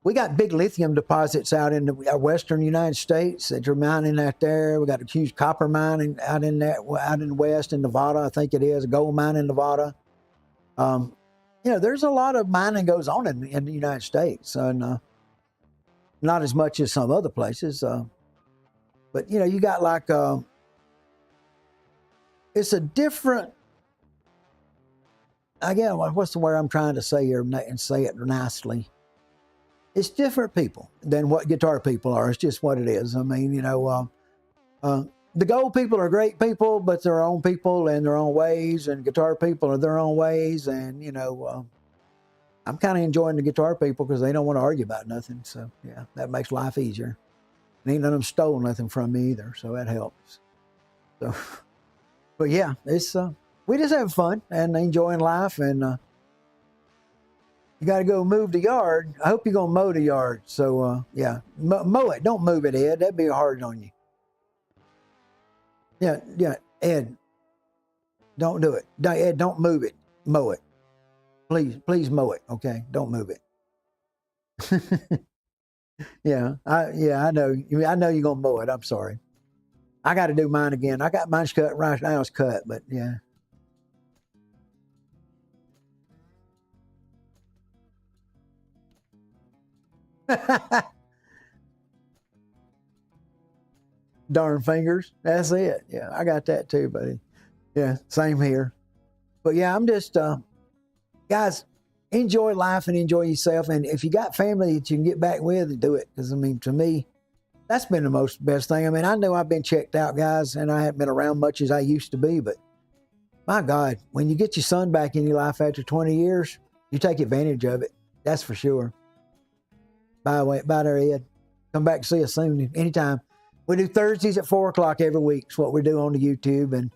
we got big lithium deposits out in the western United States that are mining out there. We got a huge copper mining out in the west in Nevada, I think it is, a gold mine in Nevada. There's a lot of mining goes on in the United States, and not as much as some other places. But you got it's a different. Again, what's the word I'm trying to say here and say it nicely? It's different people than what guitar people are. It's just what it is. I mean, the gold people are great people, but they're their own people and their own ways, and guitar people are their own ways. And, I'm kind of enjoying the guitar people because they don't want to argue about nothing. So, yeah, that makes life easier. And ain't none of them stole nothing from me either, so that helps. So, but yeah, it's we just having fun and enjoying life, and you got to go move the yard. I hope you're going to mow the yard. So, yeah, mow it. Don't move it, Ed. That'd be hard on you. Yeah, Ed, don't do it. Ed, don't move it. Mow it. Please mow it, okay? Don't move it. Yeah, I know. I know you're going to mow it. I'm sorry. I got to do mine again. I got mine cut right now. It's cut, but yeah. Darn fingers. That's it. Yeah, I got that too, buddy. Yeah, same here. But yeah, I'm just, guys, enjoy life and enjoy yourself. And if you got family that you can get back with, do it. Because, I mean, to me, that's been the best thing. I mean, I know I've been checked out, guys, and I haven't been around much as I used to be, but my God, when you get your son back in your life after 20 years, you take advantage of it. That's for sure. By the way, bye there, Ed. Come back and see us soon, anytime. We do Thursdays at 4 o'clock every week. It's what we do on the YouTube. And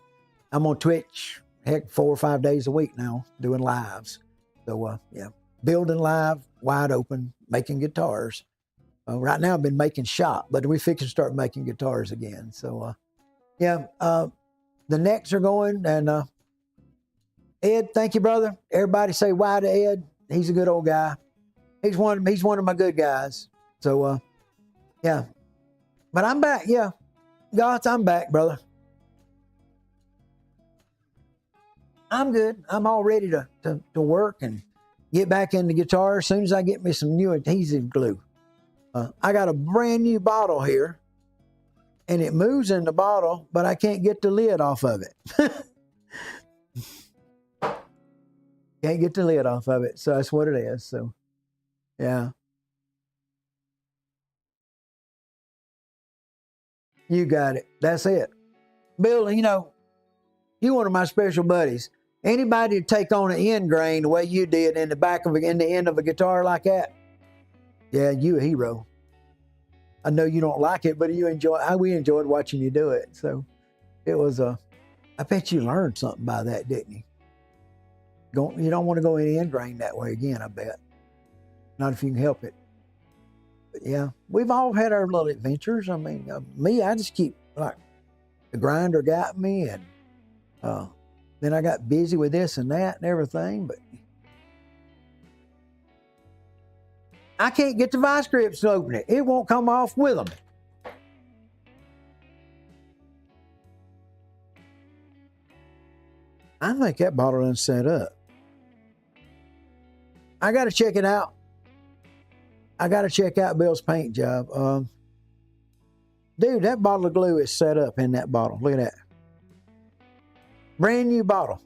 I'm on Twitch, heck, 4 or 5 days a week now, doing lives. So, yeah, building live, wide open, making guitars. Right now, I've been making shop, but we fix to start making guitars again. So, yeah, the necks are going. And Ed, thank you, brother. Everybody say why to Ed. He's a good old guy. He's one of my good guys. So, yeah. But I'm back, yeah. Goth, I'm back, brother. I'm good. I'm all ready to work and get back into guitar as soon as I get me some new adhesive glue. I got a brand new bottle here, and it moves in the bottle, but I can't get the lid off of it. Can't get the lid off of it, so that's what it is. So, yeah. You got it. That's it. Bill, you know, you're one of my special buddies. Anybody to take on an end grain the way you did in the end of a guitar like that, yeah, you a hero. I know you don't like it, but we enjoyed watching you do it. So it was I bet you learned something by that, didn't you? You don't want to go any end grain that way again, I bet. Not if you can help it. But yeah, we've all had our little adventures. I mean, I just keep, like, the grinder got me, and then I got busy with this and that and everything, but I can't get the vice grips to open it. It won't come off with them. I think that bottle done set up. I got to check it out. I got to check out Bill's paint job. Dude, that bottle of glue is set up in that bottle. Look at that. Brand new bottle.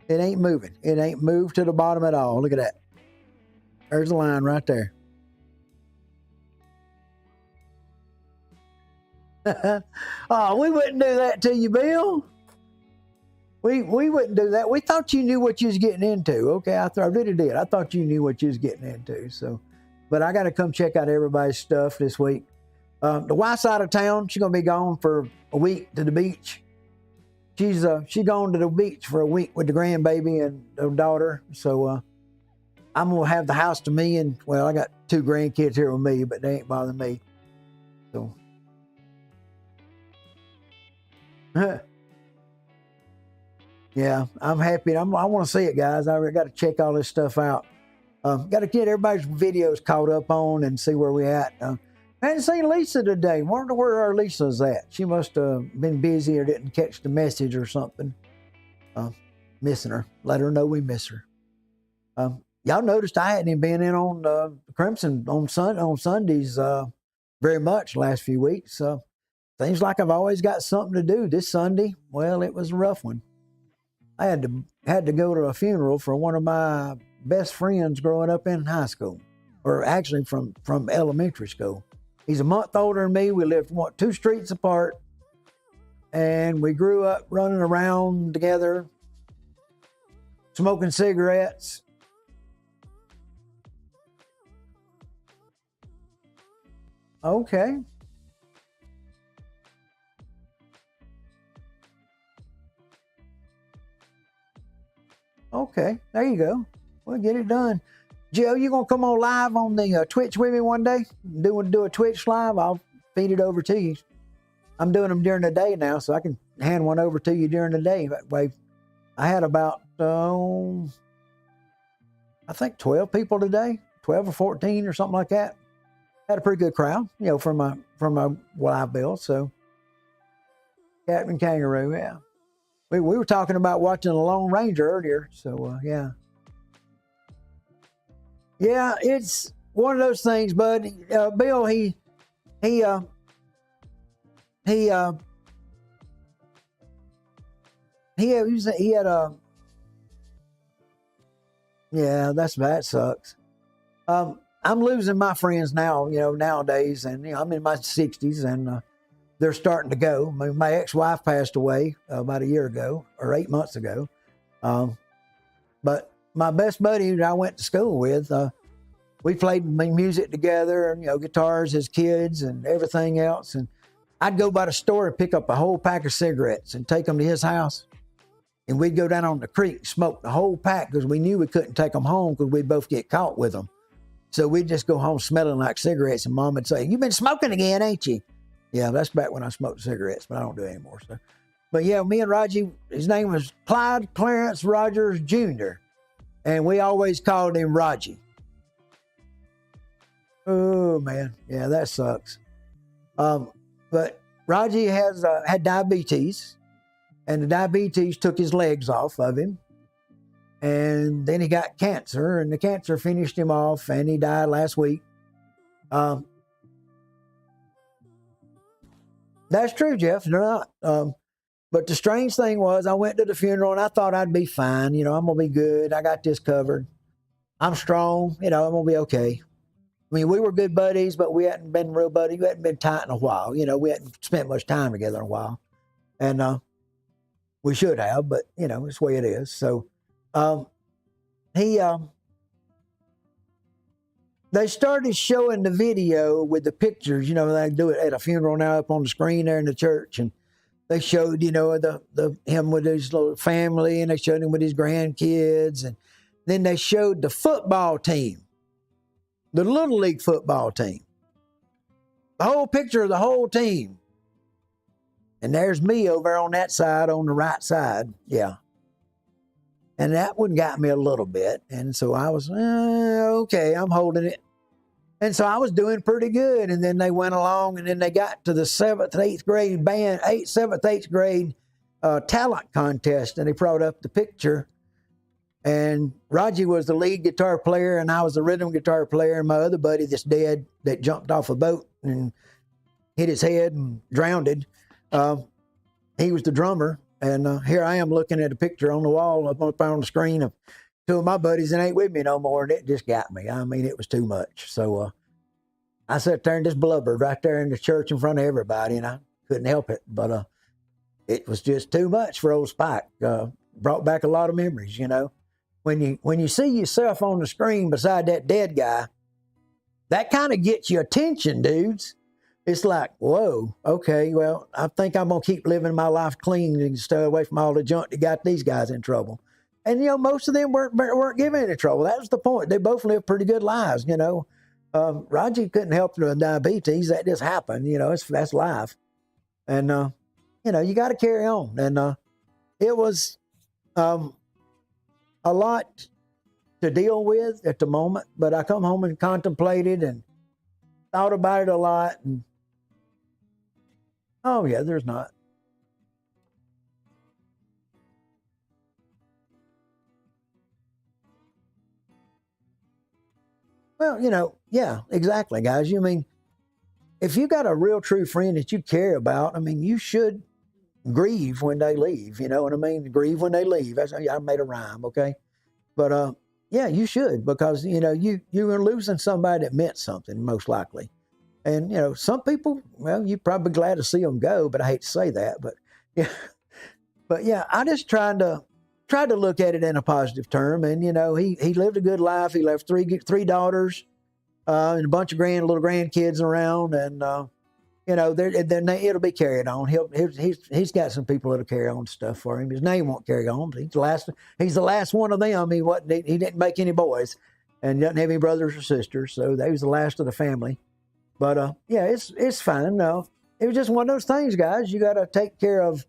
It ain't moving. It ain't moved to the bottom at all. Look at that. There's the line right there. Oh, we wouldn't do that to you, Bill. We wouldn't do that. We thought you knew what you was getting into. Okay, I really did. I thought you knew what you was getting into. So, but I got to come check out everybody's stuff this week. The wife's out of town. She's gonna be gone for a week to the beach. She's gone to the beach for a week with the grandbaby and the daughter. So I'm gonna have the house to me, and well, I got 2 grandkids here with me, but they ain't bothering me. So. Yeah, I'm happy. I want to see it, guys. I got to check all this stuff out. Got to get everybody's videos caught up on and see where we at. I hadn't seen Lisa today. Wonder where our Lisa's at. She must have been busy or didn't catch the message or something. Missing her. Let her know we miss her. Y'all noticed I hadn't even been in on Crimson on Sundays very much the last few weeks. Seems like I've always got something to do. This Sunday, well, it was a rough one. I had to go to a funeral for one of my best friends growing up in high school, or actually from elementary school. He's a month older than me. We lived 2 streets apart, and we grew up running around together, smoking cigarettes. Okay. Okay, there you go. We'll get it done. Joe, you gonna come on live on the Twitch with me one day? Do a Twitch live? I'll feed it over to you. I'm doing them during the day now, so I can hand one over to you during the day. That way, I had about I think 12 people today, 12 or 14 or something like that. Had a pretty good crowd, from my live bill. So, Captain Kangaroo, yeah. We were talking about watching The Lone Ranger earlier, so yeah. Yeah, it's one of those things, bud. Bill, he had a, yeah, that sucks. I'm losing my friends now, nowadays, and I'm in my 60s, and they're starting to go. My ex-wife passed away about a year ago or 8 months ago. But my best buddy that I went to school with, we played music together, guitars as kids and everything else. And I'd go by the store and pick up a whole pack of cigarettes and take them to his house. And we'd go down on the creek, smoke the whole pack because we knew we couldn't take them home because we'd both get caught with them. So we'd just go home smelling like cigarettes, and Mom would say, "You've been smoking again, ain't you?" Yeah, that's back when I smoked cigarettes, but I don't do it anymore. So, but yeah, me and Raji, his name was Clyde Clarence Rogers Jr., and we always called him Raji. Oh man, yeah, that sucks. But Raji had diabetes, and the diabetes took his legs off of him. And then he got cancer, and the cancer finished him off, and he died last week. That's true, Jeff. They're not. But the strange thing was, I went to the funeral, and I thought I'd be fine. I'm going to be good. I got this covered. I'm strong. I'm going to be okay. I mean, we were good buddies, but we hadn't been real buddies. We hadn't been tight in a while. We hadn't spent much time together in a while. And we should have, but, it's the way it is. So they started showing the video with the pictures. They do it at a funeral now up on the screen there in the church. And they showed, him with his little family, and they showed him with his grandkids. And then they showed the football team, the Little League football team, the whole picture of the whole team. And there's me over on that side, on the right side. Yeah. And that one got me a little bit. And so I was, okay, I'm holding it. And so I was doing pretty good. And then they went along, and then they got to the 7th, 8th grade band, 7th, 8th grade talent contest. And they brought up the picture. And Raji was the lead guitar player, and I was the rhythm guitar player. And my other buddy that's dead, that jumped off a boat and hit his head and drowned. He was the drummer. And here I am looking at a picture on the wall up on the screen of two of my buddies that ain't with me no more. And it just got me. I mean, it was too much. So I sat there and just blubbered right there in the church in front of everybody, and I couldn't help it. But it was just too much for old Spike. Brought back a lot of memories, When you see yourself on the screen beside that dead guy, that kind of gets your attention, dudes. It's like, whoa, okay, well, I think I'm going to keep living my life clean and stay away from all the junk that got these guys in trouble. And, most of them weren't giving any trouble. That was the point. They both lived pretty good lives, Raji couldn't help with diabetes. That just happened, that's life. And, you got to carry on. And it was a lot to deal with at the moment, but I come home and contemplated and thought about it a lot. And oh, yeah, there's not. Well, yeah, exactly, guys. You mean, if you got a real true friend that you care about, I mean, you should grieve when they leave. You know what I mean? Grieve when they leave. I made a rhyme, okay? But yeah, you should, because you are losing somebody that meant something, most likely. And some people, well, you're probably glad to see them go, but I hate to say that. But yeah, I just tried to look at it in a positive term. And he lived a good life. He left three daughters, and a bunch of little grandkids around, and then it'll be carried on. He's got some people that'll carry on stuff for him. His name won't carry on. But he's the last one of them. He didn't make any boys, and doesn't have any brothers or sisters, so he was the last of the family. But yeah, it's fine. No, it was just one of those things, guys. You got to take care of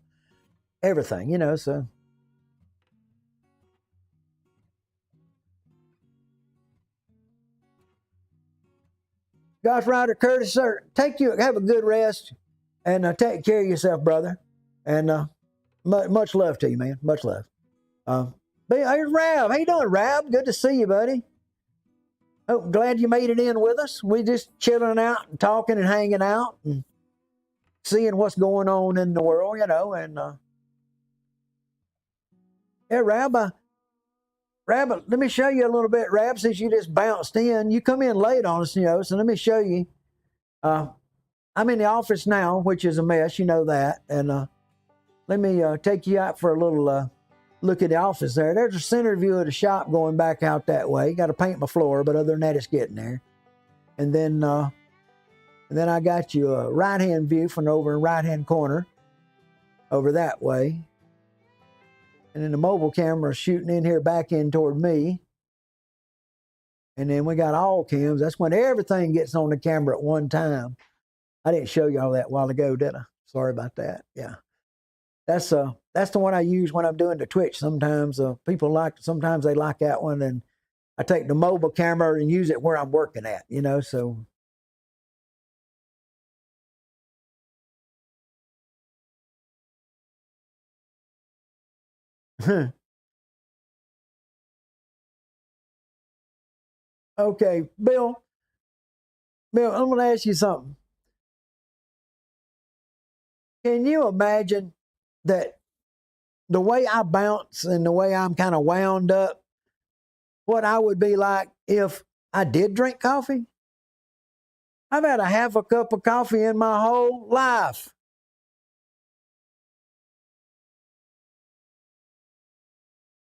everything, So Ghost Rider Curtis, sir, have a good rest, and take care of yourself, brother. And much love to you, man. Much love. But here's Rab. How you doing, Rab? Good to see you, buddy. Oh, glad you made it in with us. We just chilling out and talking and hanging out and seeing what's going on in the world, And yeah, Rab, let me show you a little bit, Rab, since you just bounced in. You come in late on us, so let me show you. I'm in the office now, which is a mess, you know that. And let me take you out for a little look at the office there. There's a center view of the shop going back out that way. Got to paint my floor, but other than that, it's getting there. And then I got you a right-hand view from over in the right-hand corner over that way. And then the mobile camera is shooting in here back in toward me. And then we got all cams. That's when everything gets on the camera at one time. I didn't show you all that a while ago, did I? Sorry about that. Yeah. That's the one I use when I'm doing the Twitch. Sometimes sometimes they like that one. And I take the mobile camera and use it where I'm working at, you know, so. Okay, Bill, I'm going to ask you something. Can you imagine that the way I bounce and the way I'm kind of wound up, what I would be like if I did drink coffee? I've had a half a cup of coffee in my whole life.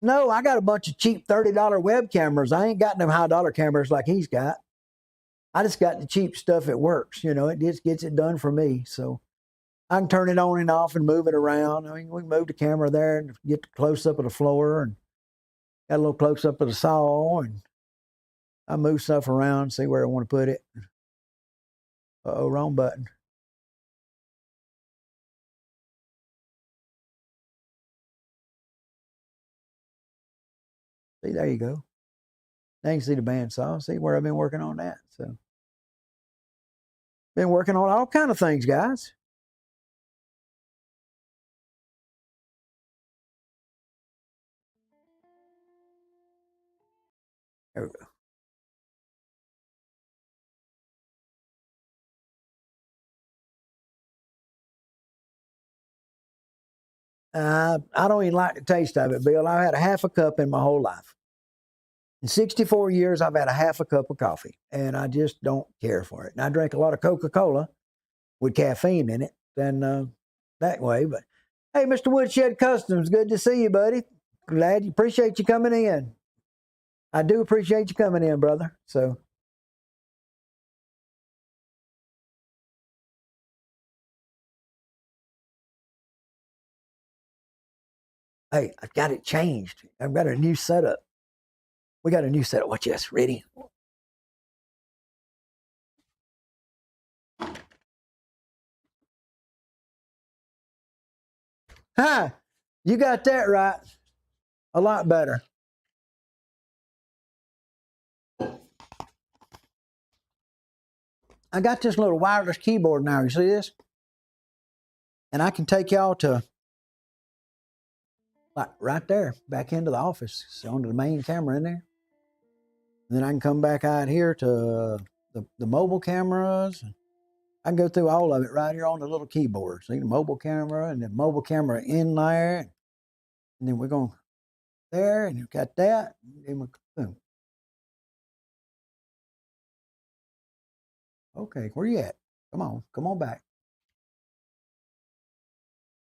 No, I got a bunch of cheap $30 web cameras. I ain't got them high dollar cameras like he's got. I just got the cheap stuff that works. You know, it just gets it done for me. So I can turn it on and off and move it around. I mean, we can move the camera there and get the close up of the floor and got a little close up of the saw, and I move stuff around, see where I want to put it. Uh-oh, wrong button. See, there you go. Now you can see the bandsaw. See where I've been working on that. So, been working on all kind of things, guys. There we go. I don't even like the taste of it, Bill. I've had a half a cup in my whole life. In 64 years, I've had a half a cup of coffee, and I just don't care for it. And I drink a lot of Coca-Cola with caffeine in it, and that way. But hey, Mr. Woodshed Customs, good to see you, buddy. Appreciate you coming in. I do appreciate you coming in, brother. So, hey, I've got it changed. I've got a new setup. We got a new setup. Watch this. Ready? Hi, you got that right. A lot better. I got this little wireless keyboard now. You see this? And I can take y'all to like right there, back into the office, so onto the main camera in there. And then I can come back out here to the mobile cameras. I can go through all of it right here on the little keyboard. See the mobile camera and the mobile camera in there. And then we're going there, and you got that. And then boom. Okay, where you at? Come on back.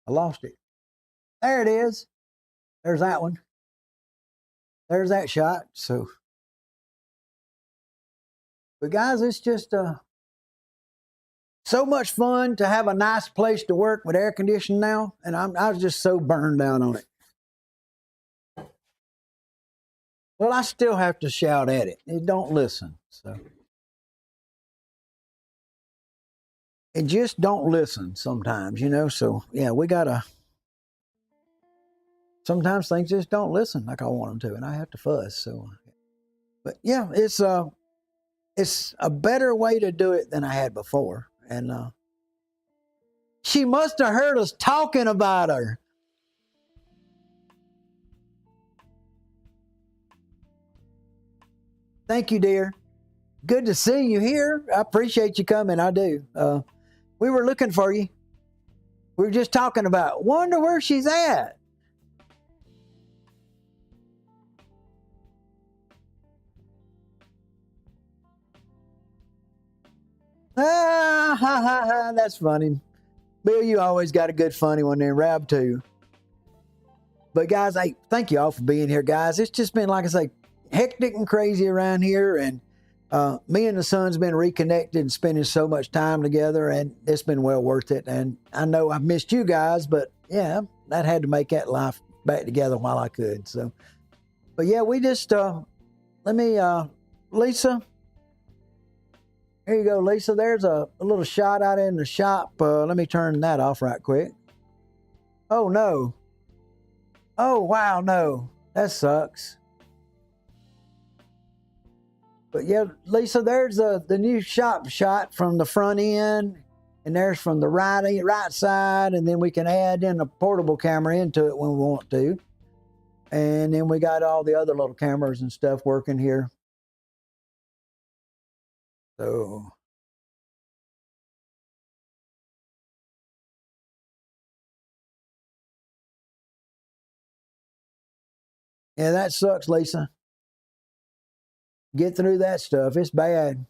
I lost it. There it is. There's that one. There's that shot. So, but guys, it's just so much fun to have a nice place to work with air conditioning now, and I was just so burned down on it. Well, I still have to shout at it. It don't listen. So it just don't listen sometimes, you know. So yeah, we gotta. Sometimes things just don't listen like I want them to, and I have to fuss. So, but yeah, it's a better way to do it than I had before, and she must have heard us talking about her. Thank you, dear. Good to see you here. I appreciate you coming. I do. We were looking for you. We were just talking about, wonder where she's at. Ah, ha, ha, ha. That's funny. Bill, you always got a good funny one there. Rab, too. But, guys, thank you all for being here, guys. It's just been, like I say, hectic and crazy around here. And me and the son's been reconnected and spending so much time together. And it's been well worth it. And I know I've missed you guys, but, yeah, I had to make that life back together while I could. So, but, yeah, we just, let me, Lisa. Here you go, Lisa. There's a little shot out in the shop. Let me turn that off right quick. Oh, no. Oh, wow, no. That sucks. But, yeah, Lisa, there's the new shop shot from the front end. And there's from the right side. And then we can add in a portable camera into it when we want to. And then we got all the other little cameras and stuff working here. So... yeah, that sucks, Lisa. Get through that stuff. It's bad.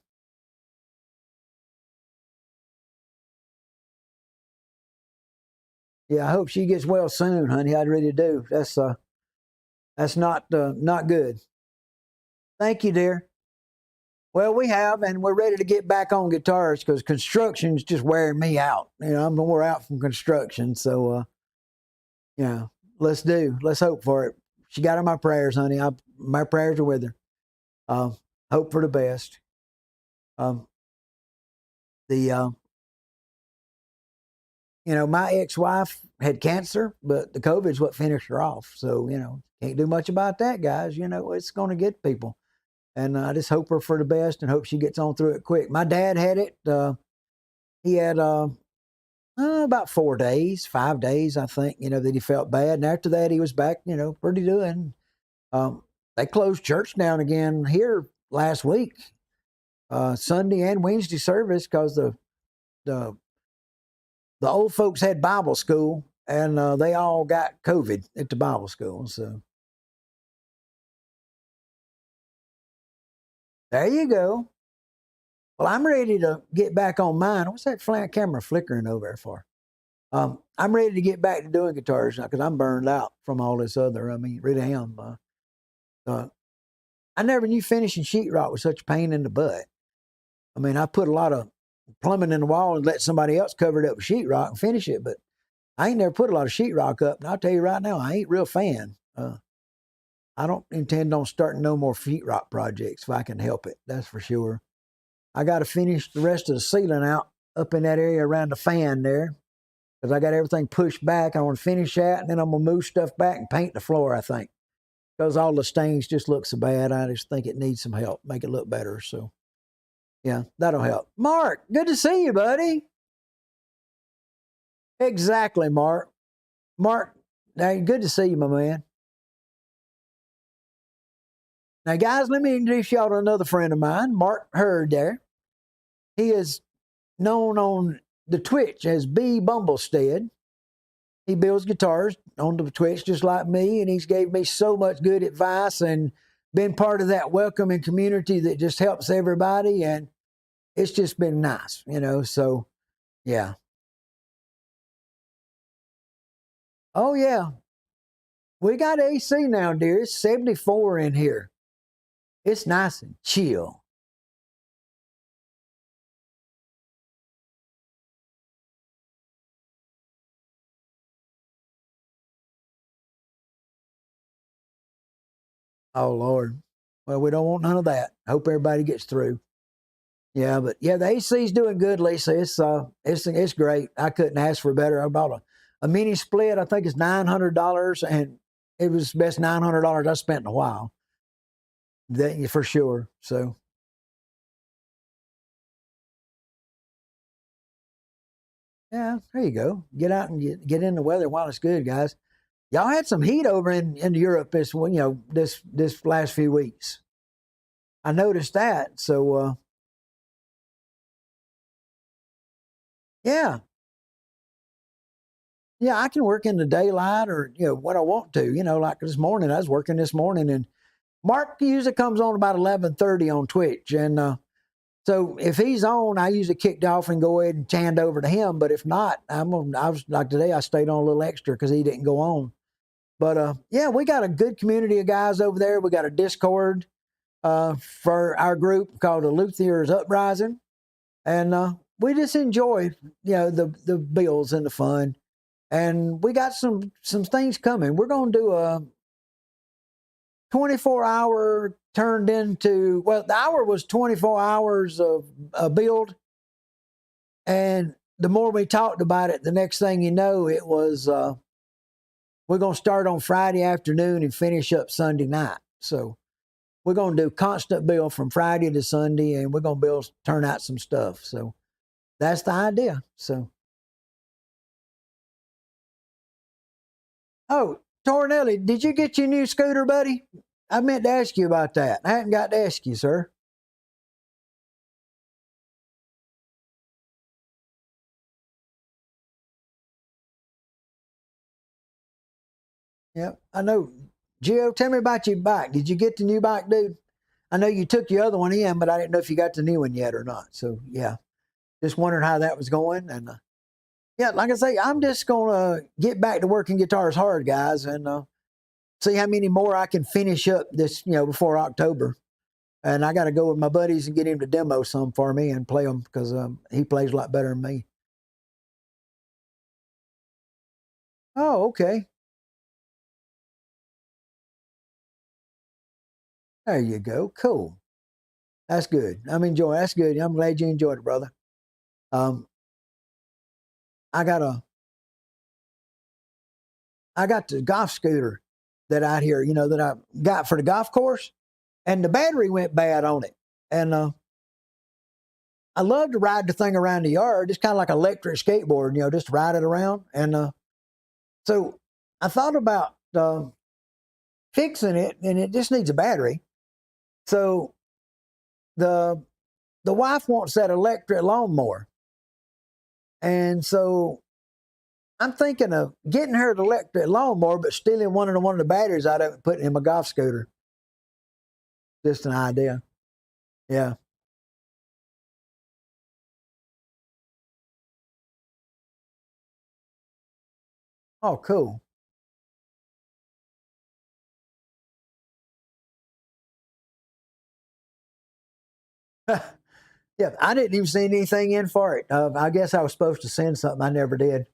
Yeah, I hope she gets well soon, honey. I really do. That's not good. Thank you, dear. Well, we have, and we're ready to get back on guitars because construction's just wearing me out. You know, I'm wore out from construction. So, yeah, let's hope for it. She got in my prayers, honey. My prayers are with her. Hope for the best. The you know, my ex-wife had cancer, but the COVID's what finished her off. So, you know, can't do much about that, guys. You know, it's going to get people. And I just hope her for the best and hope she gets on through it quick. My dad had it. He had about 4 days, 5 days, I think, you know, that he felt bad. And after that, he was back, you know, pretty doing. They closed church down again here last week, Sunday and Wednesday service, because the old folks had Bible school, and they all got COVID at the Bible school. So there you go. Well, I'm ready to get back on mine. What's that flat camera flickering over there for? I'm ready to get back to doing guitars now because I'm burned out from all this other. I mean, really am. I never knew finishing sheetrock was such a pain in the butt. I mean, I put a lot of plumbing in the wall and let somebody else cover it up with sheetrock and finish it, but I ain't never put a lot of sheetrock up. And I'll tell you right now, I ain't real fan. I don't intend on starting no more sheetrock projects if I can help it. That's for sure. I got to finish the rest of the ceiling out up in that area around the fan there because I got everything pushed back. I want to finish that, and then I'm going to move stuff back and paint the floor, I think, because all the stains just look so bad. I just think it needs some help, make it look better. So, yeah, that'll help. Mark, good to see you, buddy. Exactly, Mark. Mark, hey, good to see you, my man. Now, guys, let me introduce y'all to another friend of mine, Mark Hurd there. He is known on the Twitch as B. Bumblestead. He builds guitars on the Twitch just like me, and he's gave me so much good advice and been part of that welcoming community that just helps everybody, and it's just been nice, you know, so, yeah. Oh, yeah. We got AC now, dear. It's 74 in here. It's nice and chill. Oh, Lord. Well, we don't want none of that. Hope everybody gets through. Yeah, but yeah, the AC's doing good, Lisa. It's great. I couldn't ask for better. I bought a mini split. I think it's $900, and it was the best $900 I spent in a while. That for sure. So yeah, there you go. Get out and get in the weather while it's good, guys. Y'all had some heat over in Europe this last few weeks. I noticed that. So yeah. Yeah, I can work in the daylight or what I want to. Like this morning, I was working this morning, and Mark usually comes on about 11:30 on Twitch, and So if he's on, I usually kicked off and go ahead and hand over to him. But if not, I was like today, I stayed on a little extra because he didn't go on. But yeah, we got a good community of guys over there. We got a Discord for our group called the Luthiers Uprising, and we just enjoy the bills and the fun. And we got some things coming. We're going to do a 24-hour turned into, well, the hour was 24 hours of a build. And the more we talked about it, the next thing you know, it was, we're going to start on Friday afternoon and finish up Sunday night. So we're going to do constant build from Friday to Sunday, and we're going to turn out some stuff. So that's the idea. So, oh, Tornelli, did you get your new scooter, buddy? I meant to ask you about that. I hadn't got to ask you, sir. Yep, I know. Gio, tell me about your bike. Did you get the new bike, dude? I know you took your other one in, but I didn't know if you got the new one yet or not. So, yeah, just wondering how that was going. And yeah, like I say, I'm just going to get back to working guitars hard, guys, and see how many more I can finish up this, before October. And I got to go with my buddies and get him to demo some for me and play them because he plays a lot better than me. Oh, okay. There you go. Cool. That's good. That's good. I'm glad you enjoyed it, brother. Um, I got the golf scooter that out here, that I got for the golf course, and the battery went bad on it. And I love to ride the thing around the yard, just kind of like an electric skateboard, just ride it around. And so I thought about fixing it, and it just needs a battery. So the wife wants that electric lawnmower, and so I'm thinking of getting her the electric lawnmower, but stealing one of the batteries out of it, and putting it in my golf scooter. Just an idea. Yeah. Oh, cool. Yeah, I didn't even send anything in for it. I guess I was supposed to send something. I never did.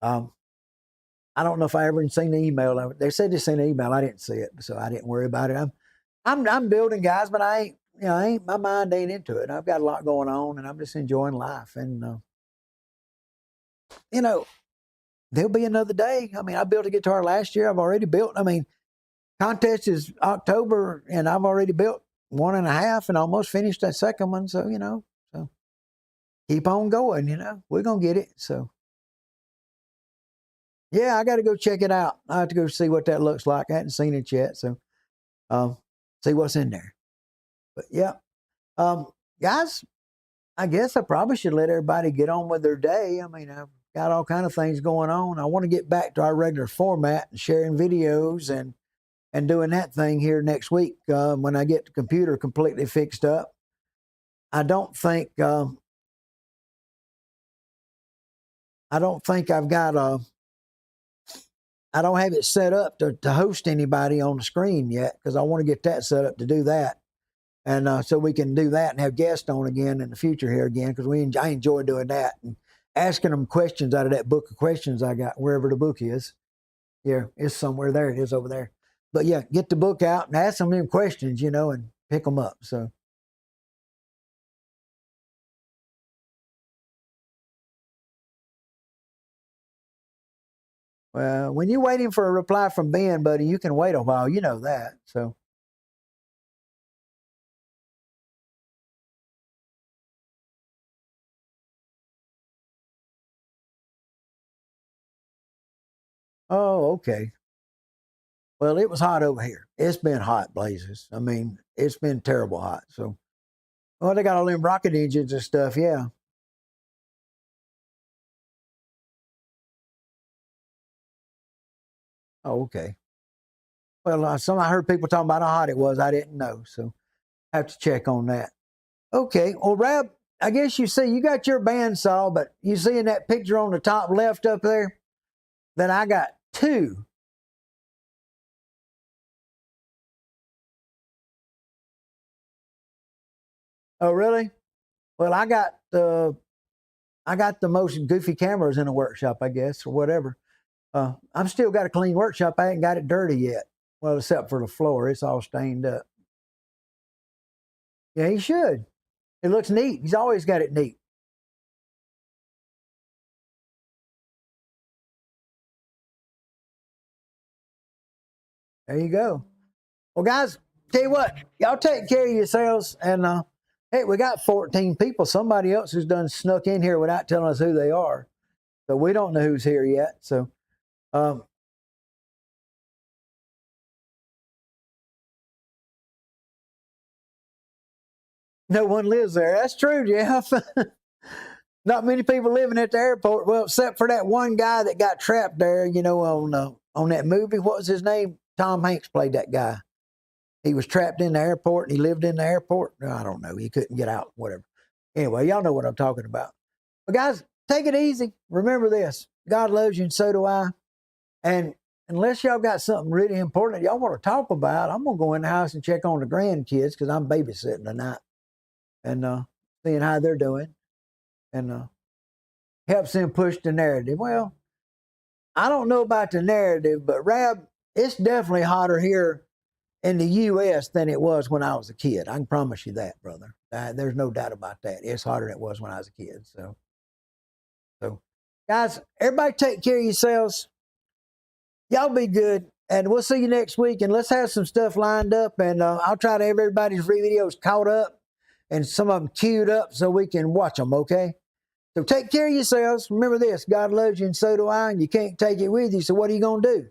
Um, I don't know if I ever seen the email. They said they sent an email. I didn't see it, so I didn't worry about it. I'm building, guys, but my mind ain't into it. I've got a lot going on, and I'm just enjoying life. And you know, there'll be another day. I built a guitar last year. I've already built. Contest is October, and I've already built one and a half, and almost finished that second one. So so keep on going. We're gonna get it. So yeah, I got to go check it out. I have to go see what that looks like. I hadn't seen it yet, so um, see what's in there. But yeah, guys, I guess I probably should let everybody get on with their day. I've got all kind of things going on. I want to get back to our regular format and sharing videos and doing that thing here next week when I get the computer completely fixed up. I don't think I've got I don't have it set up to host anybody on the screen yet because I want to get that set up to do that. And so we can do that and have guests on again in the future here again because I enjoy doing that and asking them questions out of that book of questions I got wherever the book is. Yeah, it's somewhere there. It is over there. But yeah, get the book out and ask them questions, and pick them up. So, well, when you're waiting for a reply from Ben, buddy, you can wait a while. You know that. So, oh, okay. Well, it was hot over here. It's been hot blazes. It's been terrible hot. So, well, they got all them rocket engines and stuff. Yeah. Oh, okay. Well, I heard people talking about how hot it was. I didn't know. So, I have to check on that. Okay. Well, Rab, I guess you see, you got your bandsaw, but you see in that picture on the top left up there that I got two. Oh, really? Well, I got the most goofy cameras in the workshop, I guess, or whatever. I've still got a clean workshop. I ain't got it dirty yet. Well, except for the floor, it's all stained up. Yeah, he should. It looks neat. He's always got it neat. There you go. Well, guys, tell you what, y'all take care of yourselves. And hey, we got 14 people. Somebody else who's done snuck in here without telling us who they are. So we don't know who's here yet. So um, no one lives there. That's true, Jeff. Not many people living at the airport. Well, except for that one guy that got trapped there, you know, on that movie. What was his name? Tom Hanks played that guy. He was trapped in the airport and he lived in the airport. I don't know. He couldn't get out, whatever. Anyway, y'all know what I'm talking about. But guys, take it easy. Remember this. God loves you and so do I. And unless y'all got something really important that y'all want to talk about, I'm going to go in the house and check on the grandkids because I'm babysitting tonight and seeing how they're doing and helps them push the narrative. Well, I don't know about the narrative, but Rab, it's definitely hotter here in the U.S. than it was when I was a kid. I can promise you that, brother. There's no doubt about that. It's hotter than it was when I was a kid. So, guys, everybody take care of yourselves. Y'all be good, and we'll see you next week. And let's have some stuff lined up, and I'll try to have everybody's videos caught up and some of them queued up so we can watch them, okay? So take care of yourselves. Remember this, God loves you and so do I, and you can't take it with you, so what are you going to do?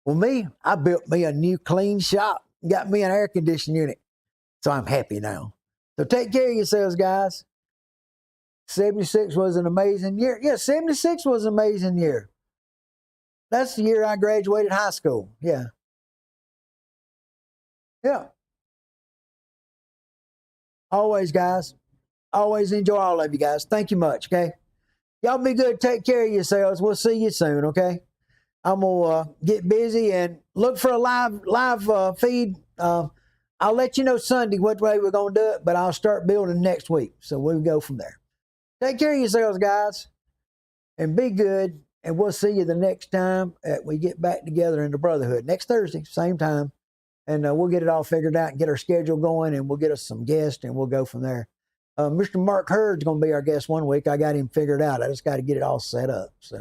Well, me, I built me a new clean shop, got me an air conditioning unit, so I'm happy now. So take care of yourselves, guys. 76 was an amazing year. Yeah, 76 was an amazing year. That's the year I graduated high school. Yeah. Yeah. Always, guys. Always enjoy all of you guys. Thank you much, okay? Y'all be good. Take care of yourselves. We'll see you soon, okay? I'm gonna get busy and look for a live feed. I'll let you know Sunday what way we're gonna do it, but I'll start building next week. So we'll go from there. Take care of yourselves, guys, and be good. And we'll see you the next time that we get back together in the Brotherhood. Next Thursday, same time. And we'll get it all figured out and get our schedule going, and we'll get us some guests, and we'll go from there. Mr. Mark Hurd's going to be our guest one week. I got him figured out. I just got to get it all set up. So.